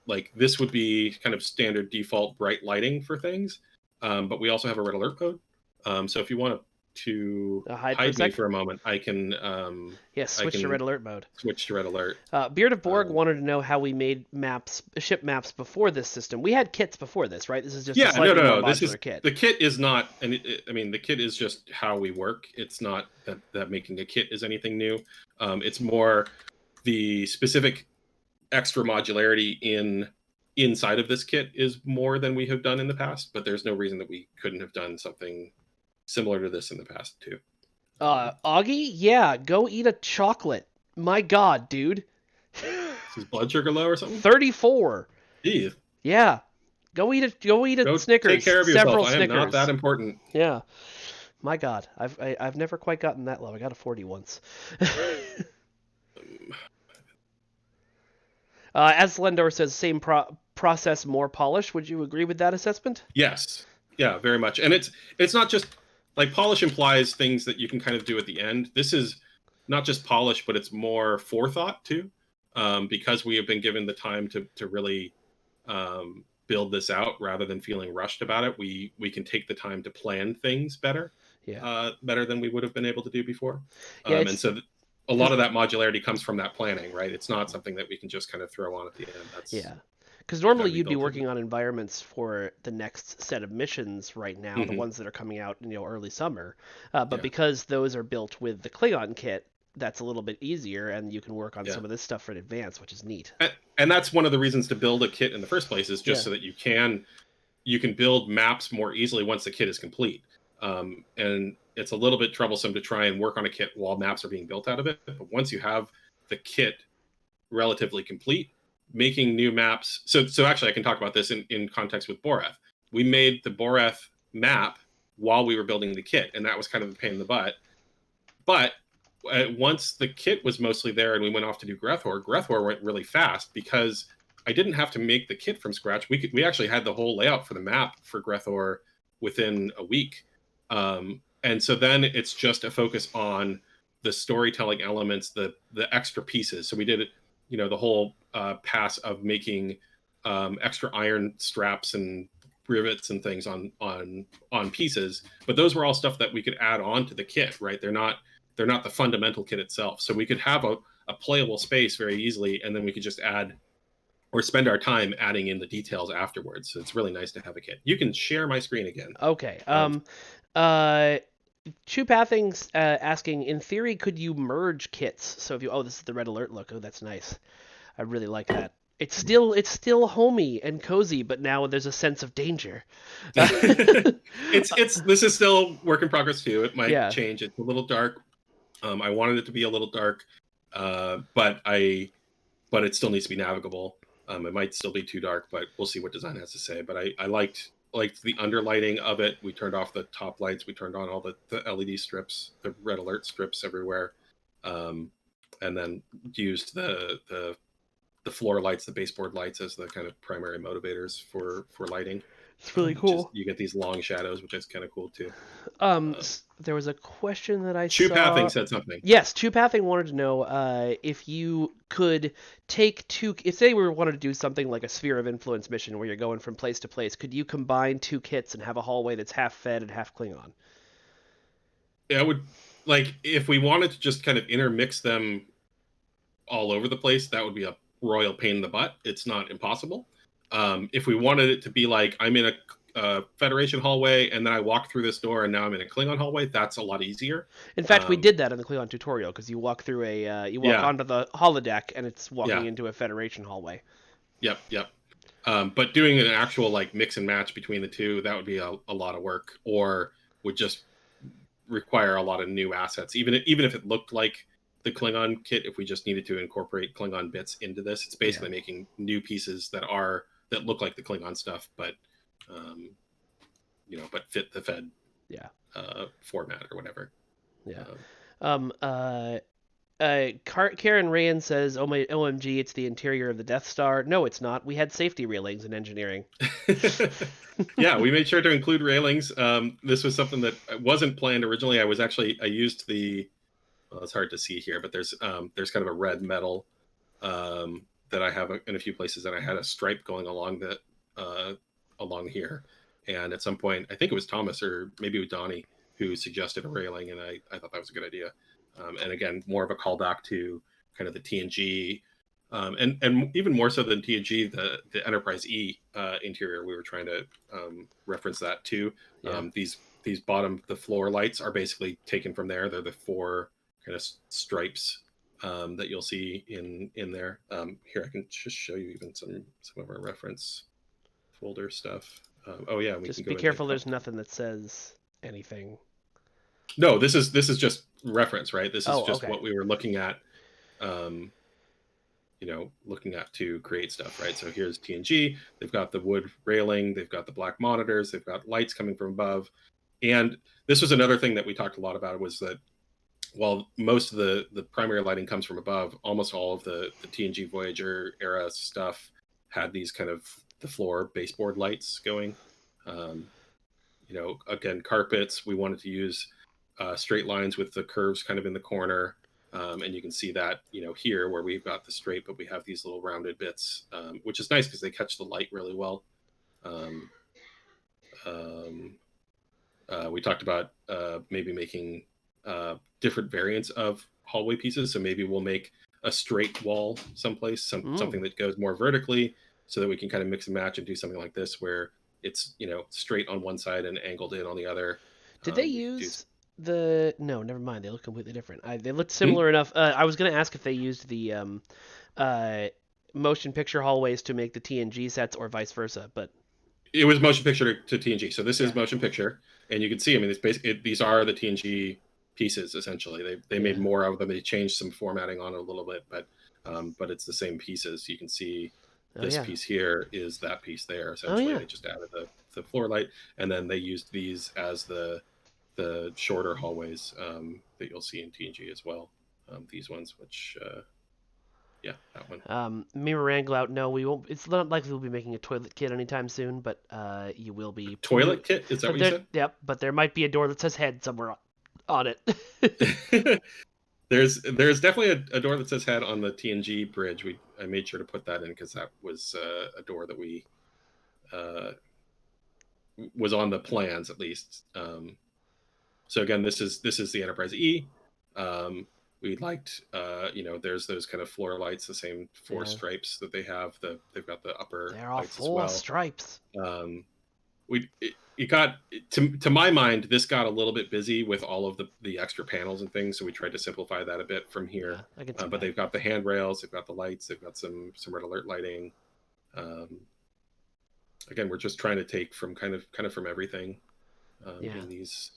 like this would be kind of standard default bright lighting for things, but we also have a red alert code. So if you want to hide me for a moment, I can switch to red alert mode. Switch to red alert. Beard of Borg wanted to know how we made ship maps before this system. We had kits before this, right? This is just a slightly more modular kit. The kit is not, and the kit is just how we work. It's not that making a kit is anything new. It's more the specific extra modularity inside of this kit is more than we have done in the past. But there's no reason that we couldn't have done something similar to this in the past too. Augie, yeah, go eat a chocolate. My God, dude. Is his blood sugar low or something? 34. Jeez. Yeah. Go eat a Snickers. Take care of yourself. I am not that important. Yeah. My God, I've never quite gotten that low. I got a 40 once. As Lendor says, same process, more polish. Would you agree with that assessment? Yes, yeah, very much. And it's not just like polish implies things that you can kind of do at the end. This is not just polish, but it's more forethought too, because we have been given the time to really build this out rather than feeling rushed about it. We can take the time to plan things better, Yeah. better than we would have been able to do before. Yeah, And it's so a lot because of that modularity comes from that planning, right? It's not something that we can just kind of throw on at the end. That's yeah. Because got normally to be you'd be built in. working on environments for the next set of missions right now, the Hmm. ones that are coming out, early summer. But Yeah, because those are built with the Klingon kit, that's a little bit easier, and you can work on yeah. some of this stuff in advance, which is neat. And that's one of the reasons to build a kit in the first place is just Yeah. so that you can build maps more easily once the kit is complete. And it's a little bit troublesome to try and work on a kit while maps are being built out of it. But once you have the kit relatively complete, making new maps. So actually, I can talk about this in context with Boreth. We made the Boreth map while we were building the kit, and that was kind of a pain in the butt. But once the kit was mostly there and we went off to do Grethor went really fast because I didn't have to make the kit from scratch. We actually had the whole layout for the map for Grethor within a week. And so then it's just a focus on the storytelling elements, the extra pieces. So we did the whole pass of making extra iron straps and rivets and things on pieces, but those were all stuff that we could add on to the kit, right? They're not the fundamental kit itself. So we could have a playable space very easily, and then we could just add or spend our time adding in the details afterwards. So it's really nice to have a kit. You can share my screen again. Okay. Um, Uh, Two Pathing's asking, in theory, could you merge kits? So if you, this is the red alert look. Oh, that's nice. I really like that. It's still homey and cozy, but now there's a sense of danger. it's this is still work in progress too. It might Yeah. change. It's a little dark. I wanted it to be a little dark, but it still needs to be navigable. It might still be too dark, but we'll see what design has to say. But I liked the underlighting of it. We turned off the top lights. We turned on all the LED strips, the red alert strips everywhere, and then used the floor lights, the baseboard lights as the kind of primary motivators for lighting. It's really cool. You get these long shadows, which is kind of cool too. There was a question that I Shoe Pathing saw. said something. Yes, Two Pathing wanted to know if you could take two. If say we wanted to do something like a Sphere of Influence mission where you're going from place to place, could you combine two kits and have a hallway that's half Fed and half Klingon? Yeah, I would like if we wanted to just kind of intermix them all over the place, that would be a royal pain in the butt. It's not impossible. If we wanted it to be like I'm in a Federation hallway and then I walk through this door and now I'm in a Klingon hallway, that's a lot easier. In fact, we Um, did that in the Klingon tutorial because you walk through you walk yeah, onto the holodeck and it's walking yeah, into a Federation hallway. yep. But doing an actual like mix and match between the two, that would be a lot of work, or would just require a lot of new assets. Even if it looked like the Klingon kit, if we just needed to incorporate Klingon bits into this, it's Yeah, basically making new pieces that look like the Klingon stuff, um, but fit the Fed yeah, format or whatever. yeah. Um, Um, uh, Karen Rayan says, "Oh my, OMG, it's the interior of the Death Star." No, it's not. We had safety railings in engineering. yeah, we made sure to include railings. This was something that wasn't planned originally. I used well, it's hard to see here, but there's kind of a red metal that I have in a few places, and I had a stripe going along here. And at some point, I think it was Thomas or maybe it was Donnie who suggested a railing, and I thought that was a good idea. And again, more of a callback to kind of the TNG, and even more so than TNG, the Enterprise E interior. We were trying to reference that too. Yeah, These bottom the floor lights are basically taken from there. They're the four kind of stripes that you'll see in there. Here, I can just show you even some of our reference folder stuff. Oh yeah, we can just be go into. careful. There's nothing that says anything. No, this is just reference, right? This is Oh, just okay. what we were looking at. Um, looking at to create stuff, right? So here's TNG. They've got the wood railing. They've got the black monitors. They've got lights coming from above. And this was another thing that we talked a lot about was that while most of the primary lighting comes from above, almost all of the TNG Voyager era stuff had these kind of the floor baseboard lights going. Um, again, carpets. We wanted to use straight lines with the curves kind of in the corner. And you can see that, here where we've got the straight, but we have these little rounded bits, which is nice because they catch the light really well. Um, um, we talked about maybe making different variants of hallway pieces. So maybe we'll make a straight wall someplace, something that goes more vertically, so that we can kind of mix and match and do something like this where it's straight on one side and angled in on the other. Did they We could do. use the? No, never mind. They look completely different. They looked Hmm? similar enough. I was gonna ask if they used the uh, motion picture hallways to make the TNG sets or vice versa, but It was motion picture to TNG, so this yeah, is motion picture, and you can see. I mean, these are the TNG pieces essentially. They yeah. made more of them. They changed some formatting on it a little bit, but it's the same pieces. You can see Oh this yeah. piece here is that piece there. Oh Essentially, yeah. they just added the floor light, and then they used these as the shorter hallways that you'll see in TNG as well. These ones, which yeah, that one. Mirror Wrangle out. No, we won't. It's not likely we'll be making a toilet kit anytime soon, but you will be. Toilet kit, is that But what you there, said? yep. But there might be a door that says head somewhere on it. There's definitely a door that says head on the TNG bridge. I made sure to put that in because that was a door that we uh, was on the plans at least. So again, this is the Enterprise E. We liked, there's those kind of floor lights, the same four Yeah, stripes that they have. They've got the upper there are lights as 4 well. stripes. Um, it got to my mind, this got a little bit busy with all of the extra panels and things, so we tried to simplify that a bit from Yeah, here. I can see But that. they've got the handrails, they've got the lights, they've got some red alert lighting. um, Again, we're just trying to take from kind of from everything Yeah. in these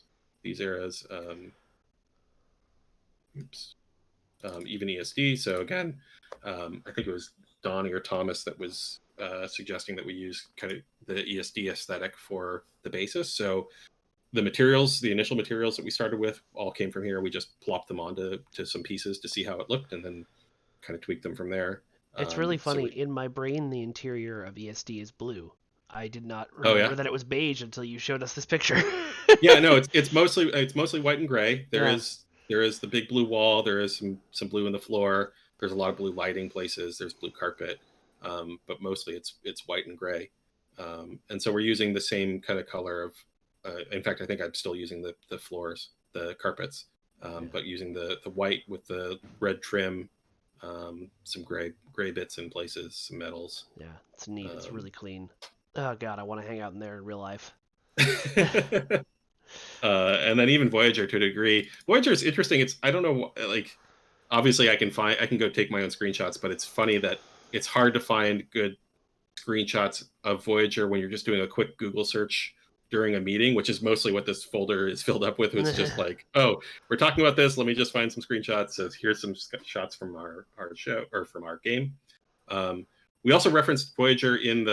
eras. Oops. Even ESD. So again, I think it was Donnie or Thomas that was suggesting that we use kind of the ESD aesthetic for the basis. So the initial materials that we started with, all came from here. We just plopped them onto some pieces to see how it looked, and then kind of tweaked them from there. It's really So funny. we, In my brain, the interior of ESD is blue. I did not oh remember yeah, that it was beige until you showed us this picture. yeah. No, it's mostly white and gray. There Yeah. is there is the big blue wall. There is some blue in the floor. There's a lot of blue lighting places. There's blue carpet, but mostly it's white and gray. And so we're using the same kind of color of. In fact, I think I'm still using the floors, the carpets, Yeah. but using the white with the red trim, some gray bits in places, some metals. Yeah. It's neat. It's Um, really clean. Oh god, I want to hang out in there in real life. and then even Voyager to a degree. Voyager is interesting. It's I don't know, like obviously I can go take my own screenshots, but it's funny that it's hard to find good screenshots of Voyager when you're just doing a quick Google search during a meeting, which is mostly what this folder is filled up with. It's just like, oh, we're talking about this. Let me just find some screenshots. So here's some shots from our show or from our game. Um, we also referenced Voyager in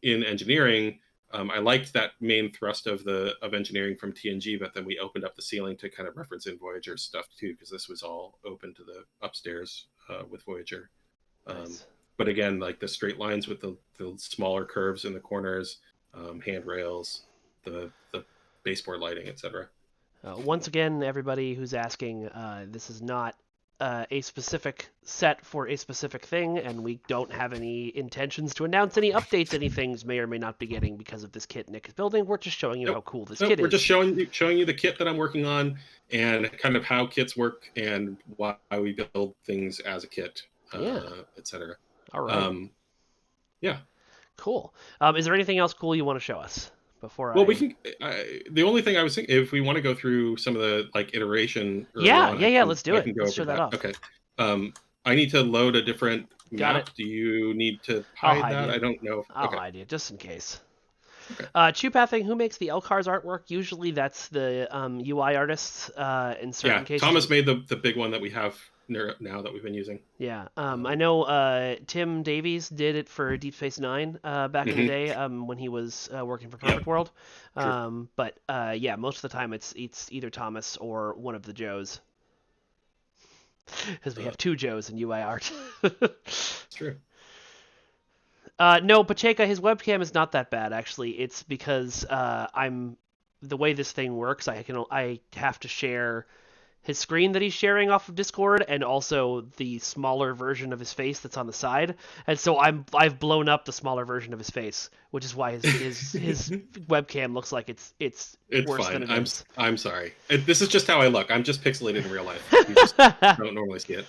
engineering. I liked that main thrust of engineering from TNG, but then we opened up the ceiling to kind of reference in Voyager stuff too, because this was all open to the upstairs with Voyager. Um, Nice. but again, like the straight lines with the smaller curves in the corners, handrails, the baseboard lighting, etc. Once again, everybody who's asking, this is not a specific set for a specific thing, and we don't have any intentions to announce any updates any things may or may not be getting because of this kit Nick is building. We're just showing you how Nope. cool this Nope. kit We're just is. showing you the kit that I'm working on and kind of how kits work and why we build things as a kit, Yeah. etc. All right. Um, yeah. Cool. Is there anything else cool you want to show us before Well, we I? can. The only thing I was thinking, if we want to go through some of the like iteration early Yeah, on, yeah, I yeah. can Let's do I it. can go Let's over show that that. off. Okay. I need to load a different Got it. map. Do you need to I'll hide hide that? you. I don't know. I'll Okay. hide you just in case. Okay. Chupathing, who makes the Elcar's artwork? Usually that's the UI artists. In certain Yeah, cases, Thomas made the big one that we have now that we've been using. yeah. I Um, know Tim Davies did it for Deep Space Nine back in the mhm. day when he was working for Yep. Perfect World. True. But yeah, most of the time it's either Thomas or one of the Joes. because we have two Joes in UI art. It's true. No, Pacheca, his webcam is not that bad actually. It's because I'm the way this thing works. I have to share his screen that he's sharing off of Discord, and also the smaller version of his face that's on the side. And so I've blown up the smaller version of his face, which is why his webcam looks like it's It's worse than fine. it is. I'm sorry. This is just how I look. I'm just pixelated in real life. You just don't normally see it.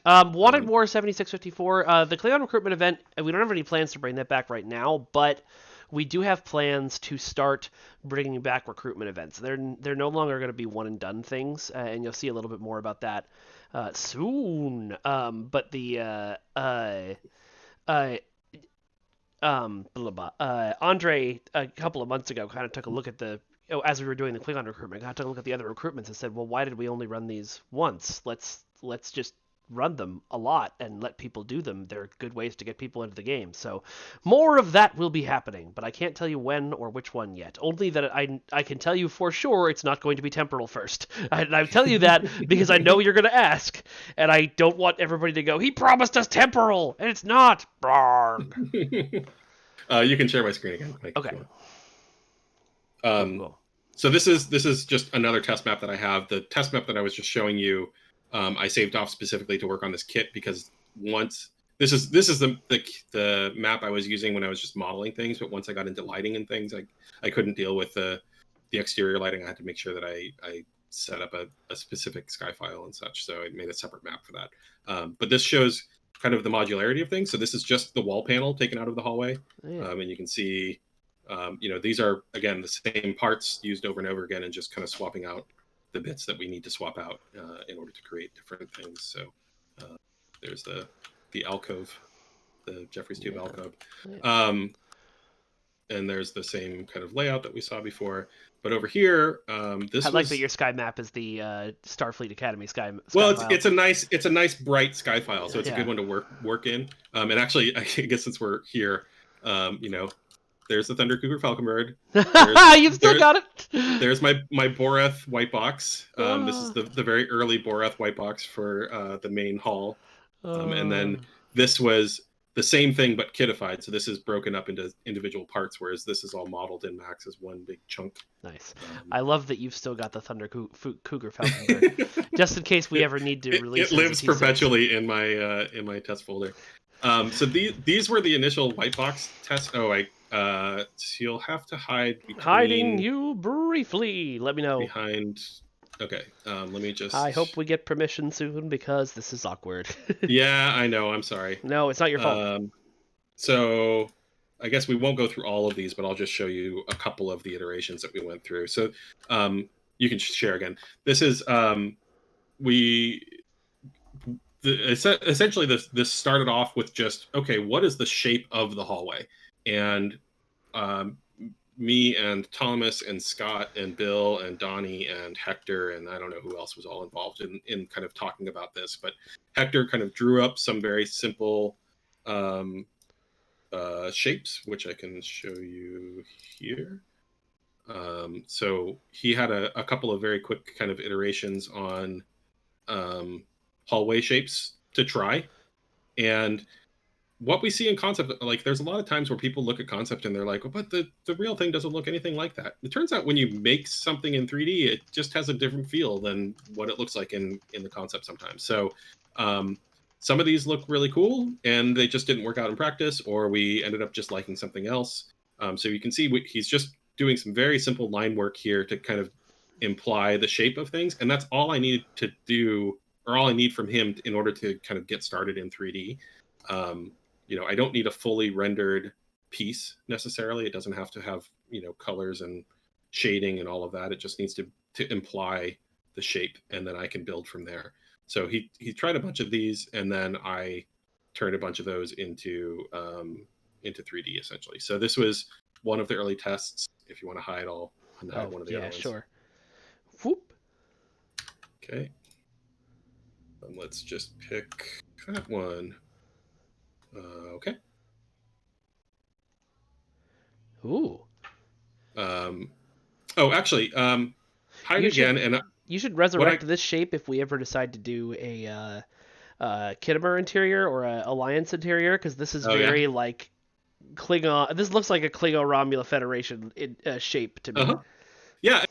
Wanted War 7654. The Klingon recruitment event. We don't have any plans to bring that back right now, but we do have plans to start bringing back recruitment events. They're no longer going to be one and done things, and you'll see a little bit more about that soon. But the uh, blah, blah, Andre a couple of months ago kind of took a look at as we were doing the Klingon recruitment, kind of took a look at the other recruitments and said, well, why did we only run these once? Let's just run them a lot and let people do them. They're good ways to get people into the game. So more of that will be happening, but I can't tell you when or which one yet. Only that I can tell you for sure it's not going to be temporal first. I tell you that because I know you're going to ask, and I don't want everybody to go, he promised us temporal, and it's not. Brarg. You can share my screen again, Mike, if Okay. you want. Cool. So this is just another test map that I have. The test map that I was just showing you, I saved off specifically to work on this kit because once this is the map I was using when I was just modeling things, but once I got into lighting and things, I couldn't deal with the exterior lighting. I had to make sure that I set up a specific sky file and such. So I made a separate map for that. But this shows kind of the modularity of things. So this is just the wall panel taken out of the hallway, Yeah. and you can see. These are, again, the same parts used over and over again and just kind of swapping out the bits that we need to swap out in order to create different things. So there's the alcove, the Jeffrey's Tube alcove. And there's the same kind of layout that we saw before. But over here, I like that your sky map is the Starfleet Academy sky well, file. it's a nice bright sky file, so it's a good one to work in. And actually, I guess since we're here, there's the Thunder Cougar Falcon Bird. You've still got it. There's my Boreth white box. This is the very early Boreth white box for the main hall. And then this was the same thing but kitified. So this is broken up into individual parts, whereas this is all modeled in Max as one big chunk. Nice. I love that you've still got the Thunder Cougar Falcon Bird, just in case we ever need to release it. It lives perpetually in my test folder. So these were the initial white box tests. So you'll have to hide between... Hiding you briefly. Let me know. Behind... Okay, let me just... I hope we get permission soon because this is awkward. Yeah, I know. I'm sorry. No, it's not your fault. So I guess we won't go through all of these, but I'll just show you a couple of the iterations that we went through. So you can share again. This is... essentially this started off with just, okay, what is the shape of the hallway? And me and Thomas and Scott and Bill and Donnie and Hector and I don't know who else was all involved in kind of talking about this, but Hector kind of drew up some very simple shapes, which I can show you here. So he had a couple of very quick kind of iterations on hallway shapes to try. And what we see in concept, like there's a lot of times where people look at concept and they're like, well, but the real thing doesn't look anything like that. It turns out when you make something in 3D, it just has a different feel than what it looks like in the concept sometimes. So some of these look really cool and they just didn't work out in practice, or we ended up just liking something else. So you can see he's just doing some very simple line work here to kind of imply the shape of things. And that's all I needed to do, or all I need from him in order to kind of get started in 3D. I don't need a fully rendered piece necessarily. It doesn't have to have, colors and shading and all of that. It just needs to imply the shape, and then I can build from there. So he tried a bunch of these, and then I turned a bunch of those into 3D essentially. So this was one of the early tests. If you want to hide, I'll hide one of the other ones. Yeah, sure. Whoop. Okay. Let's just pick that one. Okay. Ooh. Actually, hide again, and You should What I resurrect this shape if we ever decide to do a Kittimer interior or a Alliance interior, because this is Oh yeah. very like Klingon. This looks like a Klingon Romula Federation shape to me. Uh-huh. Yeah,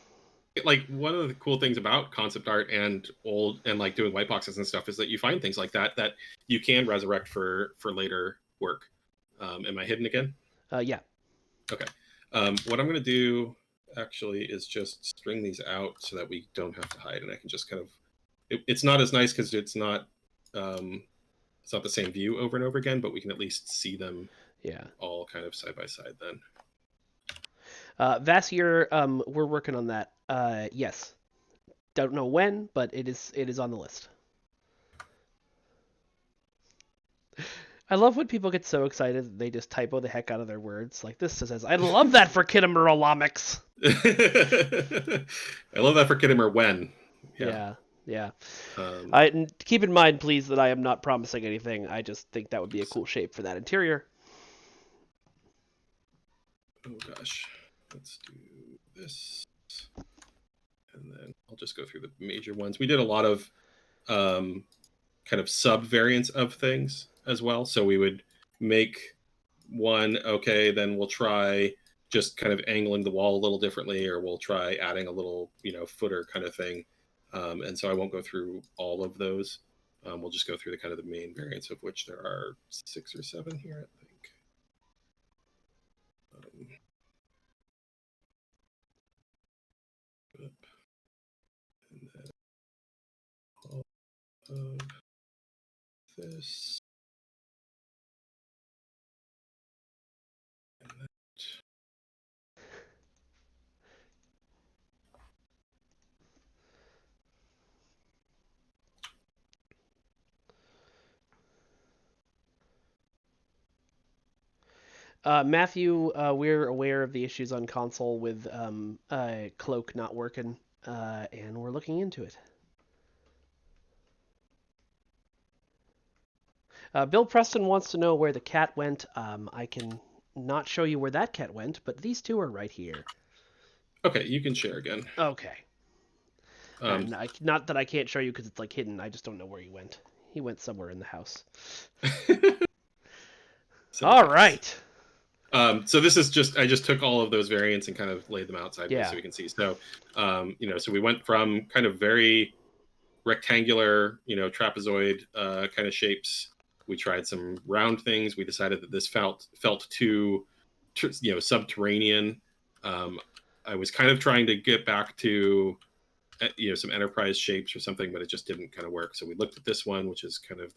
like one of the cool things about concept art and old and like doing white boxes and stuff is that you find things like that that you can resurrect for later work. Am I hidden again? Yeah. Okay. What I'm going to do actually is just string these out so that we don't have to hide, and I can just kind of. It's not as nice because um, it's not the same view over and over again, but we can at least see them Yeah. all kind of side by side then. Vassier, we're working on that. Yes. Don't know when, but it is on the list. I love when people get so excited that they just typo the heck out of their words. Like this says, I love that for Kittimerolomics. I love that for Kittimer when. Yeah. Yeah, yeah. Um, I keep in mind, please, that I am not promising anything. I just think that would be a so, cool shape for that interior. oh gosh. Let's do this. And then I'll just go through the major ones. We did a lot of um, kind of sub variants of things as well. So we would make one, okay, then we'll try just kind of angling the wall a little differently, or we'll try adding a little, footer kind of thing. And so I won't go through all of those. We'll just go through the kind of the main variants, of which there are 6 or 7 here, I think. And then all of this. And that. Matthew, we're aware of the issues on console with Cloak not working, and we're looking into it. Bill Preston wants to know where the cat went. I can not show you where that cat went, but these two are right here. Okay, you can share again. Okay. Um, And not that I can't show you because it's like hidden. I just don't know where he went. He went somewhere in the house. All cats. right. So this is I just took all of those variants and kind of laid them out sideways Yeah. so we can see. So, so we went from kind of very rectangular, trapezoid kind of shapes. We tried some round things. We decided that this felt too, subterranean. I was kind of trying to get back to, some enterprise shapes or something, but it just didn't kind of work. So we looked at this one, which is kind of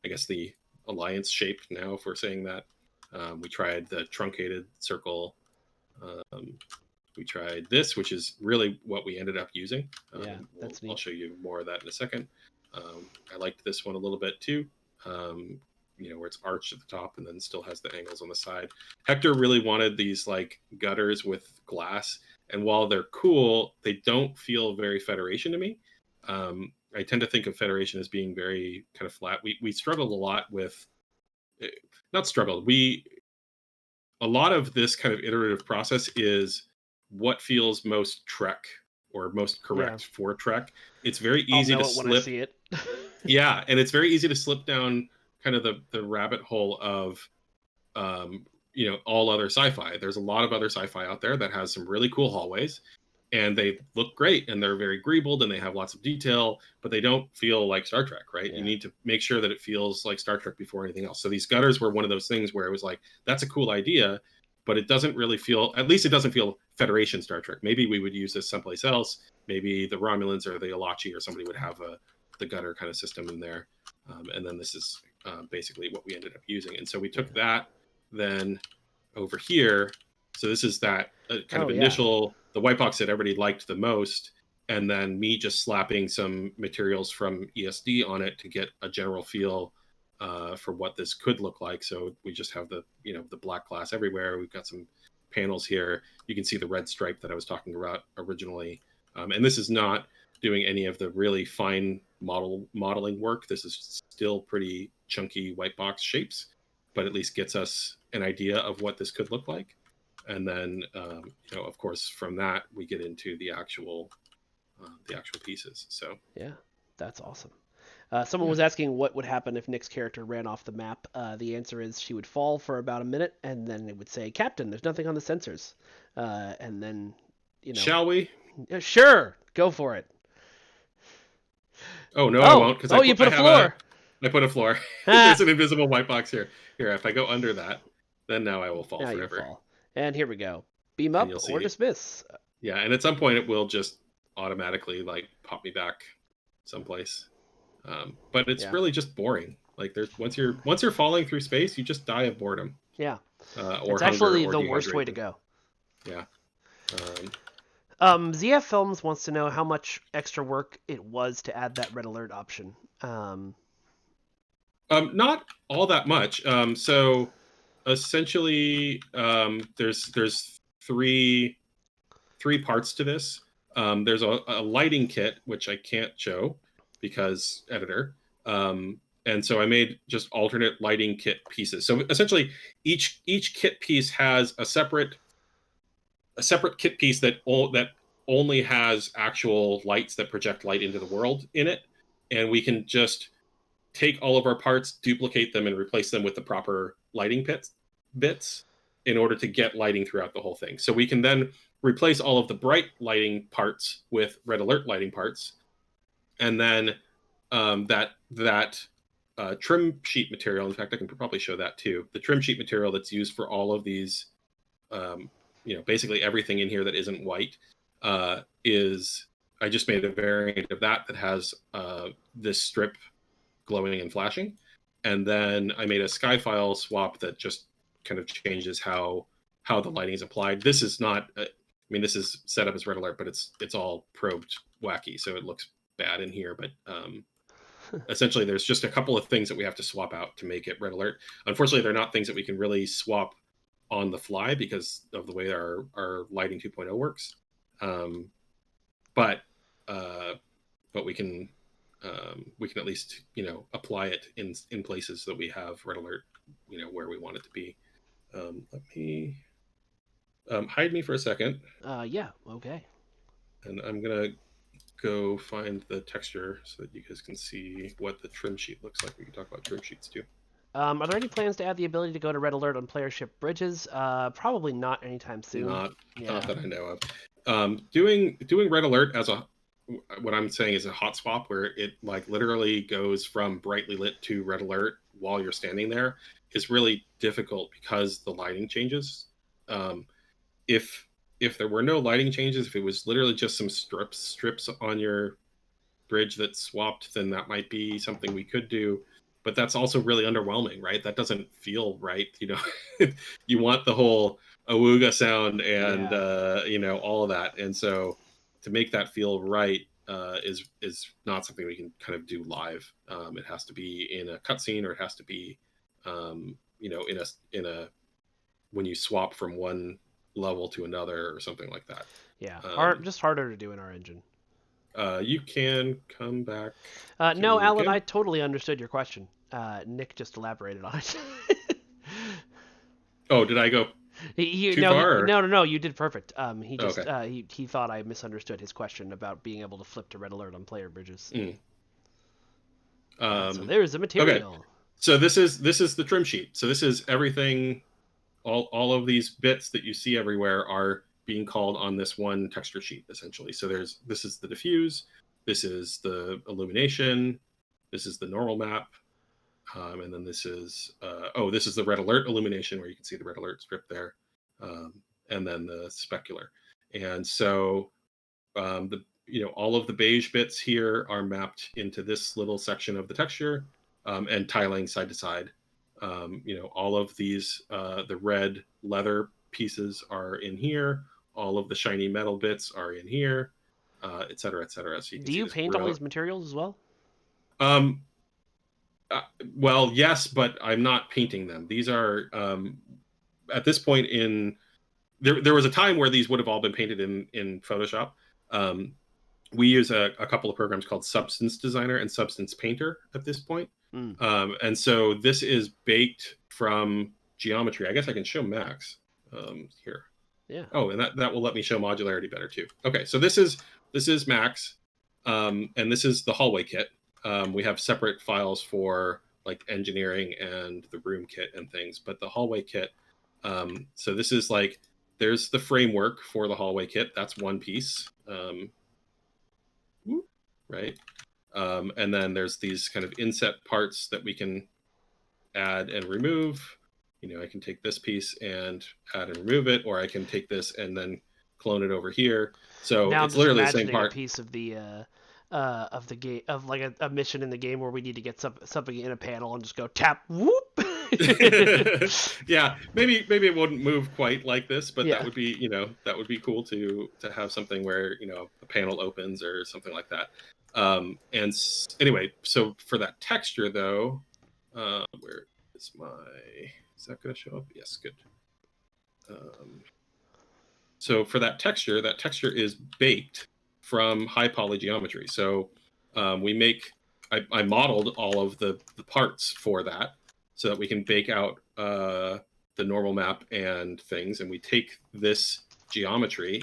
I guess the alliance shape now, if we're saying that. We tried the truncated circle. Um, we tried this, which is really what we ended up using. Yeah, that's neat. I'll show you more of that in a second. I liked this one a little bit too. Where it's arched at the top and then still has the angles on the side. Hector really wanted these like gutters with glass, and while they're cool, they don't feel very Federation to me. I tend to think of Federation as being very kind of flat. We struggled a lot with, not struggled. A lot of this kind of iterative process is what feels most Trek or most Yeah. correct for Trek. It's very I'll easy to know it when I slip. see it. Yeah, and it's very easy to slip down kind of the rabbit hole of all other sci-fi. There's a lot of other sci-fi out there that has some really cool hallways, and they look great and they're very greebled and they have lots of detail, but they don't feel like Star Trek, right? Yeah. You need to make sure that it feels like Star Trek before anything else. So these gutters were one of those things where it was like, that's a cool idea, but it doesn't really feel, at least it doesn't feel Federation Star Trek. Maybe we would use this someplace else. Maybe the Romulans or the Alachi or somebody would have the gutter kind of system in there. And then this is basically what we ended up using. And so we took that then over here. So this is that kind of initial, the white box that everybody liked the most. And then me just slapping some materials from ESD on it to get a general feel for what this could look like. So we just have the black glass everywhere. We've got some panels here. You can see the red stripe that I was talking about originally. And this is not doing any of the really fine modeling work. This is still pretty chunky white box shapes, but at least gets us an idea of what this could look like. And then, of course, from that, we get into the actual the actual pieces. So Yeah, that's awesome. Someone yeah. was asking what would happen if Nick's character ran off the map. The answer is she would fall for about a minute, and then it would say, "Captain, there's nothing on the sensors." And then, you know, Shall we? yeah, sure, go for it. Oh no, I Oh, won't, because oh, you put I a have a floor. I put a floor. There's Ha! an invisible white box here. Here, if I go under that, then now I will fall Now you'll forever, fall. And here we go. Beam and up you'll or see. dismiss. Yeah, and at some point it will just automatically like pop me back someplace. But it's Yeah, really just boring. Like there's once you're falling through space, you just die of boredom, yeah. or It's hunger, actually or the worst way to dehydration. go. Yeah. Um, ZF Films wants to know how much extra work it was to add that red alert option. Not all that much. So essentially, there's three parts to this. There's a lighting kit, which I can't show because editor. And so I made just alternate lighting kit pieces. So essentially, each kit piece has a separate kit piece that only has actual lights that project light into the world in it, and we can just take all of our parts, duplicate them, and replace them with the proper lighting bits in order to get lighting throughout the whole thing. So we can then replace all of the bright lighting parts with red alert lighting parts, and then that trim sheet material. In fact, I can probably show that too. The trim sheet material that's used for all of these, basically everything in here that isn't white, is I just made a variant of that has this strip glowing and flashing. And then I made a Skyfile swap that just kind of changes how the lighting is applied. This is not, I mean, this is set up as red alert, but it's all probed wacky, so it looks bad in here. But essentially, there's just a couple of things that we have to swap out to make it red alert. Unfortunately, they're not things that we can really swap on the fly because of the way our lighting 2.0 works. Um, but uh, but we can at least apply it in places that we have red alert where we want it to be. Let me hide me for a second, Yeah, okay. and I'm gonna go find the texture so that you guys can see what the trim sheet looks like. We can talk about trim sheets too. Are there any plans to add the ability to go to red alert on player ship bridges? Probably not anytime soon. not Yeah, not that I know of. Doing red alert as a what I'm saying is a hot swap where it like literally goes from brightly lit to red alert while you're standing there is really difficult because the lighting changes. Um, if if there were no lighting changes, if it was literally just some strips on your bridge that swapped, then that might be something we could do. But that's also really underwhelming, right? That doesn't feel right. You want the whole awooga sound and yeah, all of that. And so to make that feel right is not something we can kind of do live. It has to be in a cutscene, or it has to be in a when you swap from one level to another or something like that. yeah. Um, Just harder to do in our engine. you can come back to No, me Alan, I again. totally understood your question. Nick just elaborated on it. Oh, did I go too No, far? Or? no. You did perfect. He Oh, just okay. he thought I misunderstood his question about being able to flip to red alert on player bridges. Mm. So there's the Okay. material. So this is the trim sheet. So this is everything. All of these bits that you see everywhere are being called on this one texture sheet, essentially. So this is the diffuse. This is the illumination. This is the normal map. And then this is the red alert illumination, where you can see the red alert strip there, and then the specular. And so all of the beige bits here are mapped into this little section of the texture, and tiling side to side. All of these the red leather pieces are in here. All of the shiny metal bits are in here, et cetera, et cetera. So you can Do see you this paint all real. these materials as well? Um, uh, well, yes, but I'm not painting them. These are at this point in there was a time where these would have all been painted in Photoshop. Um, we use a couple of programs called Substance Designer and Substance Painter at this point. Mm, And so this is baked from geometry. I guess I can show Max here. yeah. Oh, and that will let me show modularity better too. Okay, so this is this is Max, and this is the hallway kit. We have separate files for like engineering and the room kit and things, but the hallway kit. So this is like, there's the framework for the hallway kit. That's one piece, right? And then there's these kind of inset parts that we can add and remove. I can take this piece and add and remove it, or I can take this and then clone it over here. So Now I'm it's just literally the same imagining a part. piece of the game, of like a mission in the game where we need to get something in a panel and just go tap whoop. Yeah, maybe it wouldn't move quite like this, but Yeah. that would be cool to have something where a panel opens or something like that. Anyway, so for that texture though, where is is that going to show up? Yes, good. So for that texture is baked from high poly geometry. So I modeled all of the parts for that so that we can bake out the normal map and things. And we take this geometry,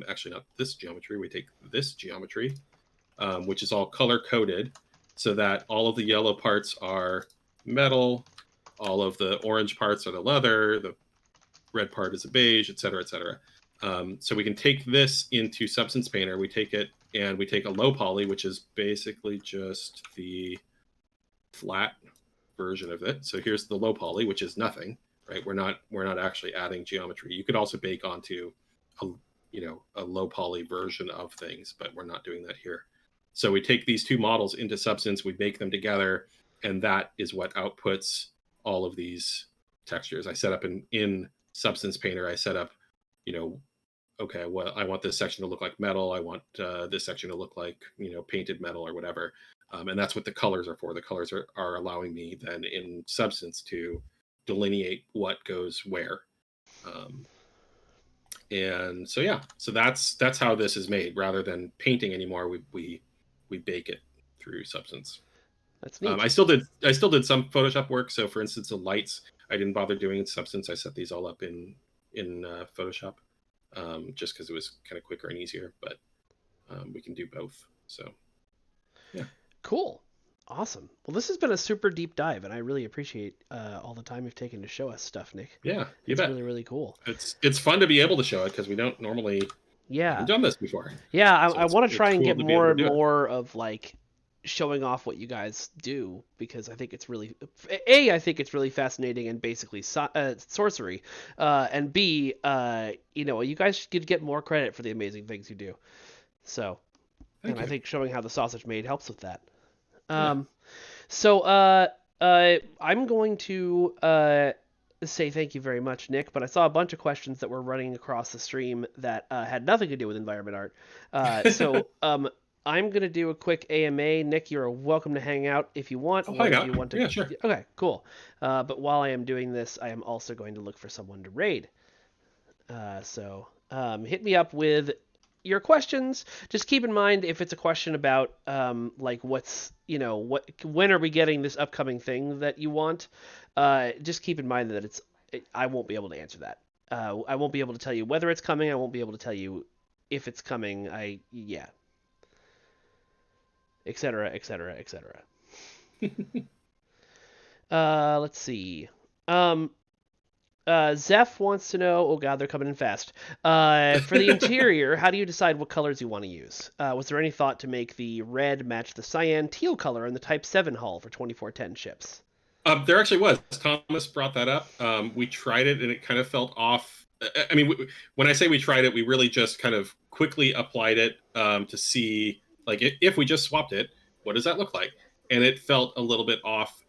actually not this geometry, we take this geometry, which is all color coded, so that all of the yellow parts are metal, all of the orange parts are the leather, the red part is a beige, et cetera, et cetera. So we can take this into Substance Painter. We take it and we take a low poly, which is basically just the flat version of it. So here's the low poly, which is nothing, right? We're not actually adding geometry. You could also bake onto a low poly version of things, but we're not doing that here. So we take these two models into Substance, we bake them together, and that is what outputs all of these textures. I set up in Substance Painter, I set up, okay, well, I want this section to look like metal. I want this section to look like, painted metal or whatever. And that's what the colors are for. The colors are allowing me then in Substance to delineate what goes where. And so, yeah, so that's how this is made. Rather than painting anymore, we bake it through Substance. That's neat. I still did some Photoshop work. So for instance, the lights, I didn't bother doing in Substance. I set these all up in Photoshop, just because it was kind of quicker and easier. But we can do both. So yeah, Cool. Awesome. Well, this has been a super deep dive, and I really appreciate all the time you've taken to show us stuff, Nick. yeah, you It's bet. really, really cool. It's fun to be able to show it because we don't normally haven't Yeah. done this before. Yeah, So I want to it's try and cool get to be more able to and do it. more of like showing off what you guys do because I think it's really I think it's really fascinating and basically sorcery, and B, you guys should get more credit for the amazing things you do. So, and Thank I you. think showing how the sausage made helps with that. Yeah. Um, so, I'm going to say thank you very much, Nick. But I saw a bunch of questions that were running across the stream that had nothing to do with environment art. I'm gonna do a quick AMA. Nick, you're welcome to hang out if you want, I'll or hang if out. you want to. Yeah, sure. Okay, cool. But while I am doing this, I am also going to look for someone to raid. Hit me up with your questions. Just keep in mind if it's a question about like when are we getting this upcoming thing that you want. Just keep in mind that I won't be able to answer that. I won't be able to tell you whether it's coming. I won't be able to tell you if it's coming. Yeah, etc. etc. etc. Let's see. Um, Zeph wants to know. Oh God, they're coming in fast. For the interior, how do you decide what colors you want to use? Was there any thought to make the red match the cyan teal color in the Type 7 hull for 2410 ships? There actually was. Thomas brought that up. We tried it and it kind of felt off. I mean, when I say we tried it, we really just kind of quickly applied it to see, like, if we just swapped it, what does that look like? And it felt a little bit off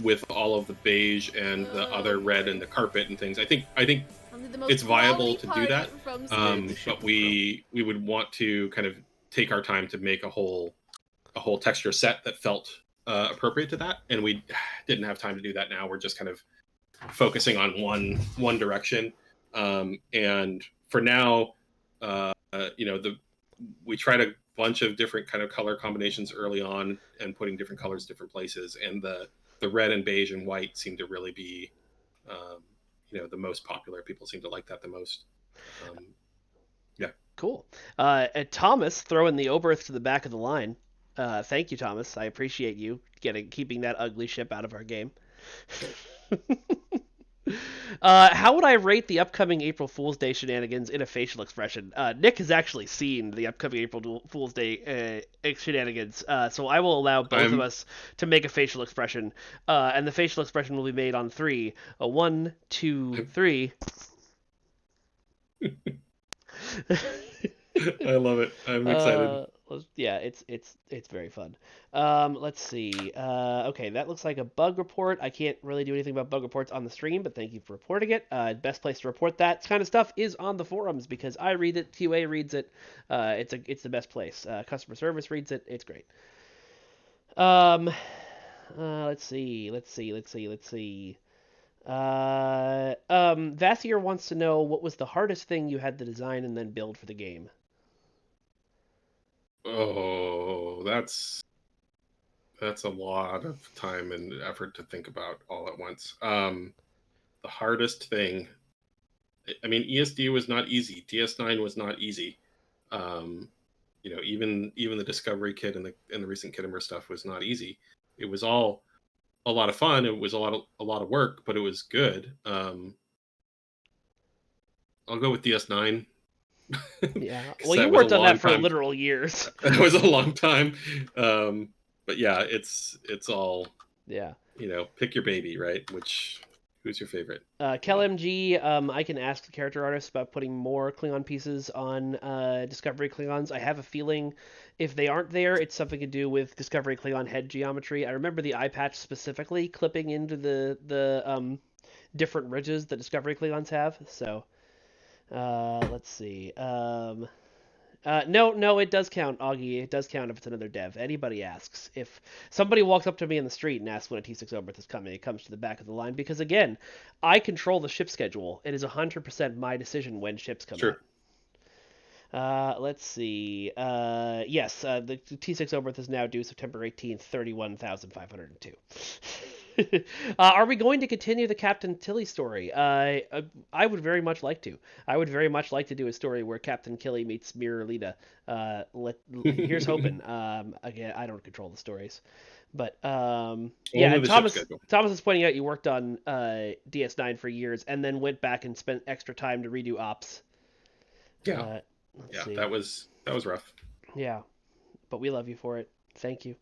with all of the beige and the other red and the carpet and things. I think it's viable to do that, but we would want to kind of take our time to make a whole texture set that felt appropriate to that, and we didn't have time to do that. Now we're just kind of focusing on one direction, and for now, we tried a bunch of different kind of color combinations early on and putting different colors different places, and the red and beige and white seem to really be the most popular. People seem to like that the most. Yeah. Cool. Thomas throwing the Oberth to the back of the line. Thank you, Thomas. I appreciate you keeping that ugly ship out of our game. How would I rate the upcoming April Fool's Day shenanigans in a facial expression? Nick has actually seen the upcoming April Fool's Day shenanigans, so I will allow both of I'm us to make a facial expression, and the facial expression will be made on three. One, two, three. I love it. I'm excited. Yeah, it's very fun. Let's see. Okay, that looks like a bug report. I can't really do anything about bug reports on the stream, but thank you for reporting it. Best place to report that kind of stuff is on the forums because I read it, QA reads it. It's the best place. Customer service reads it. It's great. Um, let's see. Vassier wants to know what was the hardest thing you had to design and then build for the game. Oh, that's a lot of time and effort to think about all at once. The hardest thing, I mean, ESD was not easy. DS9 was not easy. Um, even the Discovery Kit and the recent Kittimer stuff was not easy. It was all a lot of fun. It was a lot of work, but it was good. I'll go with DS9 Yeah. Well, because you that was a worked on that long for time. literal years. That was a long time. But yeah, it's all, Yeah. pick your baby, right? Who's your favorite? KelMG, I can ask the character artist about putting more Klingon pieces on Discovery Klingons. I have a feeling if they aren't there, it's something to do with Discovery Klingon head geometry. I remember the eye patch specifically clipping into the different ridges that Discovery Klingons have. So let's see. No, it does count, Augie. It does count if it's another dev. Anybody asks. If somebody walks up to me in the street and asks when a T6 Oberth is coming, it comes to the back of the line because, again, I control the ship schedule. It is 100% my decision when ships come Sure. out. Let's see. Yes, the T6 Oberth is now due September 18th, 31,502. Are we going to continue the Captain Tilly story? I would very much like to. I would very much like to do a story where Captain Tilly meets Mirror Lita. Here's hoping. Again, I don't control the stories, but yeah. Only And the ship Thomas schedule. Thomas is pointing out you worked on DS9 for years and then went back and spent extra time to redo ops. Yeah, Uh, let's yeah, see. that was rough. Yeah, but we love you for it. Thank you.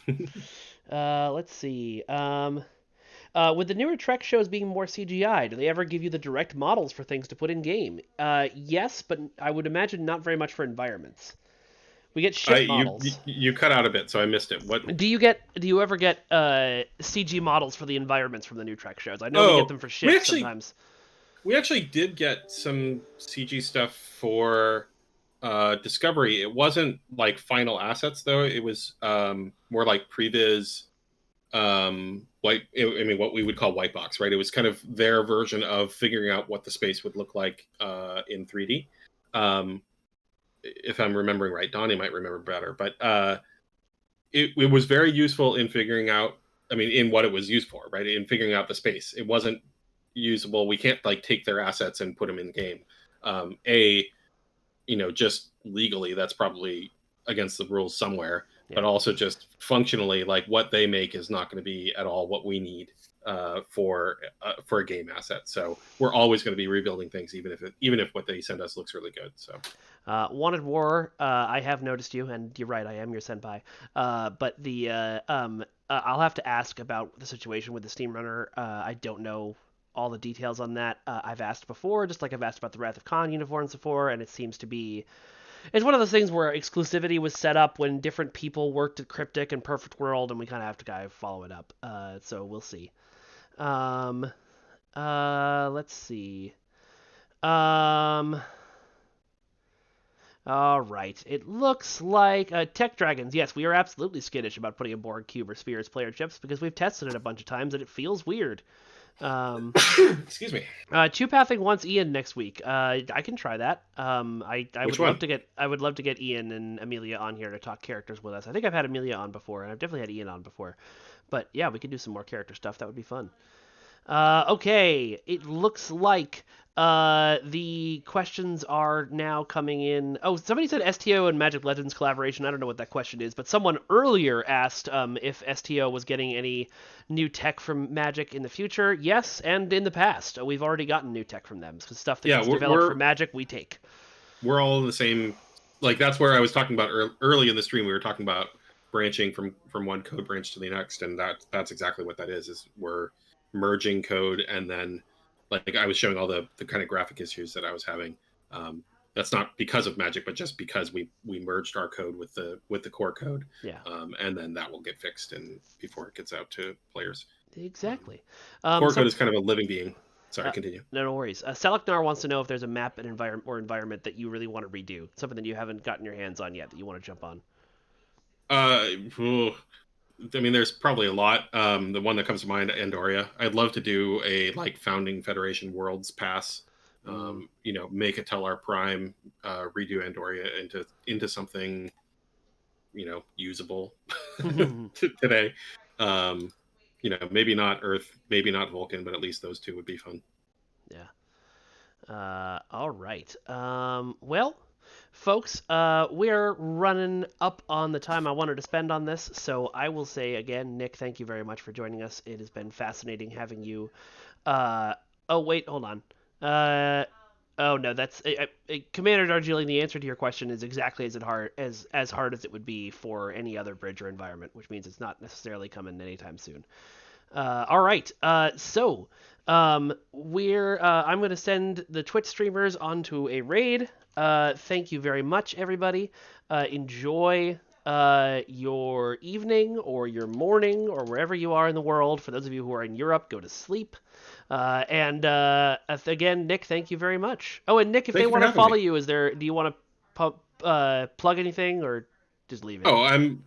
Let's see. With the newer Trek shows being more CGI, do they ever give you the direct models for things to put in game? Yes, but I would imagine not very much for environments. We get I ship you models. you cut out a bit, so I missed it. What? Do you ever get CG models for the environments from the new Trek shows? I know we get Oh, them for we ships actually sometimes. we actually did get some CG stuff for Discovery. It wasn't like final assets though. It was more like previs, I mean, what we would call white box, right? It was kind of their version of figuring out what the space would look like in 3D. Um, if I'm remembering right, Donnie might remember better, but it was very useful in figuring out. I mean, in what it was used for, right? In figuring out the space, it wasn't usable. We can't like take their assets and put them in the game. A, just legally, that's probably against the rules somewhere. Yeah. But also just functionally, like what they make is not going to be at all what we need for a game asset. So we're always going to be rebuilding things, even if what they send us looks really good. So Wanted War, I have noticed you, and you're right, I am your senpai. But I'll have to ask about the situation with the Steam Runner. I don't know all the details on that. I've asked before, just like I've asked about the Wrath of Khan uniforms before, and it seems to be it's one of those things where exclusivity was set up when different people worked at Cryptic and Perfect World, and we kind of have to kind of follow it up. So we'll see. Um, let's see. Um, all right. It looks like Tech Dragons. Yes, we are absolutely skittish about putting a Borg cube or sphere as player chips because we've tested it a bunch of times and it feels weird. excuse me. Two pathing wants Ian next week. I can try that. I Which would one? love to get Ian and Amelia on here to talk characters with us. I think I've had Amelia on before, and I've definitely had Ian on before. But yeah, we could do some more character stuff. That would be fun. Okay, it looks like the questions are now coming in. Oh, somebody said STO and Magic Legends collaboration. I don't know what that question is, but someone earlier asked if STO was getting any new tech from Magic in the future. Yes, and in the past. We've already gotten new tech from them. So stuff that Yeah, gets developed for Magic, we take. we're all in the same. Like that's where I was talking about early in the stream. We were talking about branching from one code branch to the next, and that's exactly what that is. Is we're merging code, and then like I was showing all the kind of graphic issues that I was having. That's not because of Magic, but just because we merged our code with the core code. Yeah. And then that will get fixed and before it gets out to players. Exactly. Core code is kind of a living being. Sorry, continue. No worries. Seleknar wants to know if there's a map and environment that you really want to redo, something that you haven't gotten your hands on yet that you want to jump on. I mean, there's probably a lot. The one that comes to mind, Andoria. I'd love to do a like Founding Federation Worlds pass. You know, make a Tellar Prime, redo Andoria into something, you know, usable today. You know, maybe not Earth, maybe not Vulcan, but at least those two would be fun. Yeah. All right. Well, folks, we're running up on the time I wanted to spend on this, so I will say again, Nick, thank you very much for joining us. It has been fascinating having you. Oh wait, hold on. Oh no, that's Commander Darjeeling. The answer to your question is exactly as hard as it would be for any other bridge or environment, which means it's not necessarily coming anytime soon. All right. So we're I'm going to send the Twitch streamers onto a raid. Thank you very much, everybody. Enjoy your evening or your morning or wherever you are in the world. For those of you who are in Europe, go to sleep. And again, Nick, thank you very much. Oh, and Nick, if they want to follow you, do you want to plug anything or just leave it? Oh,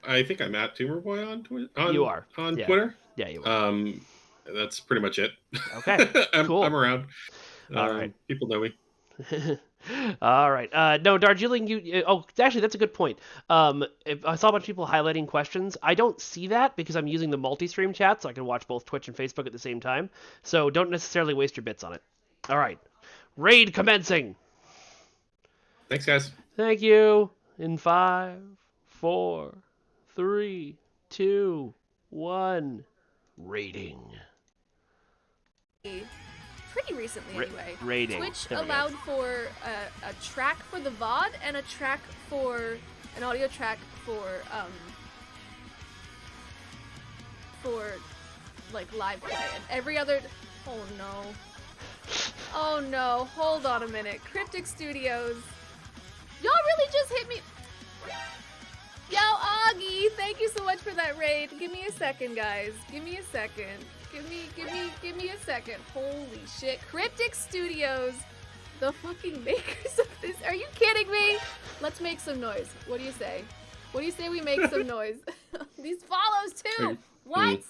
I think I'm at Tumerboy on Twitter. You are on Twitter. Yeah, you are. That's pretty much it. Okay, cool. I'm around. All right. People know me. All right. No, Darjeeling, actually, that's a good point. I saw a bunch of people highlighting questions. I don't see that because I'm using the multi-stream chat, so I can watch both Twitch and Facebook at the same time. So don't necessarily waste your bits on it. All right. Raid commencing. Thanks, guys. Thank you. In 5, 4, 3, 2, 1. Raiding. Pretty recently, anyway. Raiding. Twitch allowed for a track for the VOD and a track for an audio track for like live play, and every other. Oh no! Hold on a minute. Cryptic Studios. Y'all really just hit me. Yo, Augie, thank you so much for that raid. Give me a second, guys. Give me a second. Give me a second. Holy shit. Cryptic Studios, the fucking makers of this. Are you kidding me? Let's make some noise. What do you say? What do you say we make some noise? These follows too. What?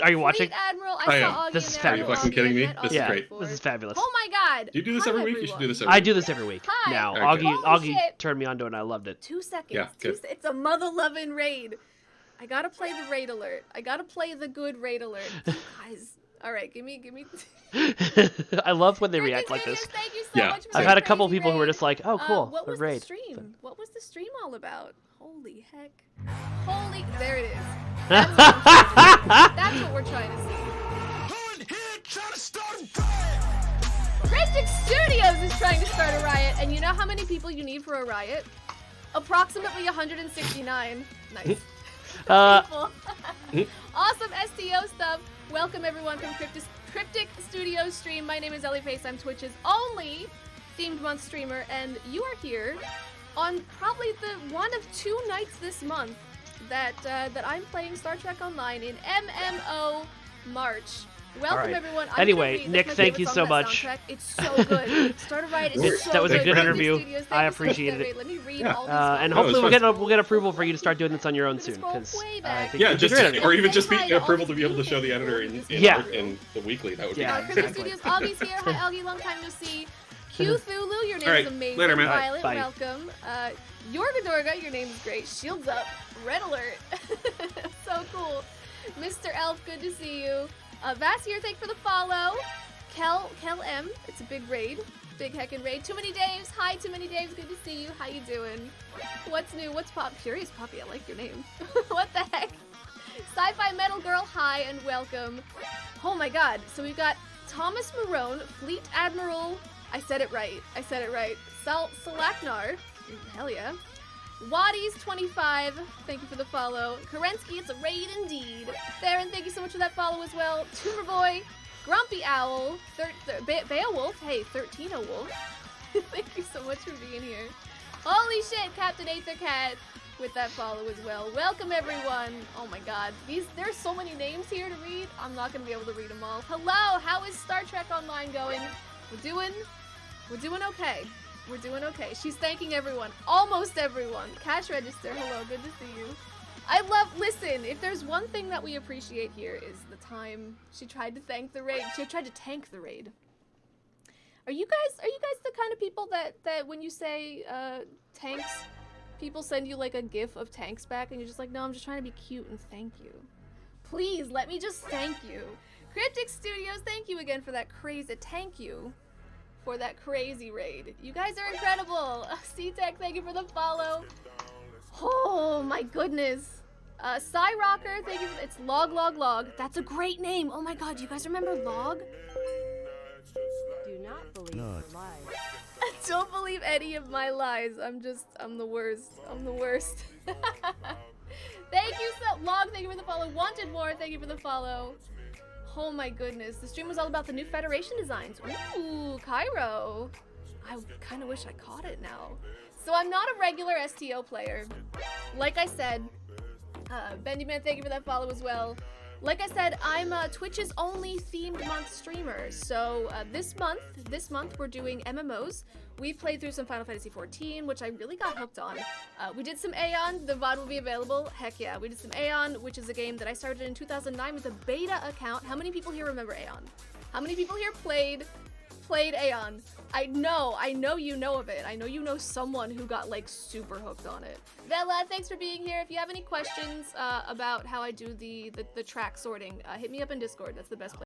Are you watching? Fleet Admiral, I saw Augie. This is fabulous. Are you fucking kidding me? This is great. This is fabulous. Oh my god. Do you do this every week? You should do this every week. I do this every week. Hi. Now, okay. Augie turned me onto it and I loved it. 2 seconds. Yeah, good. It's a mother-loving raid. I gotta play the raid alert. I gotta play the good raid alert. Guys. All right, give me. I love when they react like this. Thank you so much for I've had a couple people who are just like, "Oh, cool." What was raid. The stream? What was the stream all about? Holy heck! There it is. That's what we're trying to see. Cryptic Studios is trying to start a riot, and you know how many people you need for a riot? Approximately 169. Nice. Awesome STO stuff. Welcome everyone from Cryptic Studios stream. My name is Ellie Pace. I'm Twitch's only themed month streamer, and you are here on probably the one of 2 nights this month that I'm playing Star Trek Online in MMO March. Welcome everyone. Anyway, Nick, thank you so much. It's so good. Start a riot. It's so that was good. a good interview. I appreciated it. Let me read all these and hopefully we'll get approval for you to start doing this on your own soon. Or even just be approval to be able to show the editor in the weekly. That would be nice. Cryptic Studios, Augie's here. Hi, Augie. Long time no see. Q Thulu, your name is amazing. Later, man. Violet, welcome. Yorga Dorga, your name is great. Shields up. Red alert. So cool. Mr. Elf, good to see you. Vassier, thank you for the follow. Kel M, it's a big raid. Big heckin' raid. Too Many Daves, hi Too Many Daves, good to see you. How you doing? What's new? What's pop? Curious Puppy, I like your name. What the heck? Sci-Fi Metal Girl, hi and welcome. Oh my god, so we've got Thomas Marone, Fleet Admiral, I said it right, Salaknar, hell yeah. Waddies25, thank you for the follow. Kerensky, it's a raid indeed. Theron, thank you so much for that follow as well. Tumerboy, Grumpy Owl, Beowulf, hey, 13 Wolf. Thank you so much for being here. Holy shit, Captain Aethercat with that follow as well. Welcome everyone. Oh my god, there's so many names here to read. I'm not gonna be able to read them all. Hello, how is Star Trek Online going? We're doing okay. We're doing okay. She's thanking everyone. Almost everyone. Cash register, hello, good to see you. Listen, if there's one thing that we appreciate here is the time she tried to thank the raid. She tried to tank the raid. Are you guys the kind of people that when you say tanks, people send you like a gif of tanks back and you're just like, no, I'm just trying to be cute and thank you. Please, let me just thank you. Cryptic Studios, thank you again for that crazy, thank you for that crazy raid. You guys are incredible. C-Tech, thank you for the follow. Oh my goodness. Cyrocker, thank you for, it's Log. That's a great name. Oh my god, do you guys remember Log? Do not believe her lies. Don't believe any of my lies. I'm the worst. I'm the worst. Thank you Log, thank you for the follow. Wanted More, thank you for the follow. Oh my goodness, the stream was all about the new Federation designs. Ooh, Cairo. I kind of wish I caught it now. So I'm not a regular STO player. Like I said, Benjamin, thank you for that follow as well. Like I said, I'm Twitch's only themed month streamer. So this month we're doing MMOs. We played through some Final Fantasy XIV, which I really got hooked on. We did some Aeon, the VOD will be available. Heck yeah, we did some Aeon, which is a game that I started in 2009 with a beta account. How many people here remember Aeon? How many people here played Aeon? I know you know of it. I know you know someone who got like super hooked on it. Vela, thanks for being here. If you have any questions about how I do the track sorting, hit me up in Discord. That's the best place.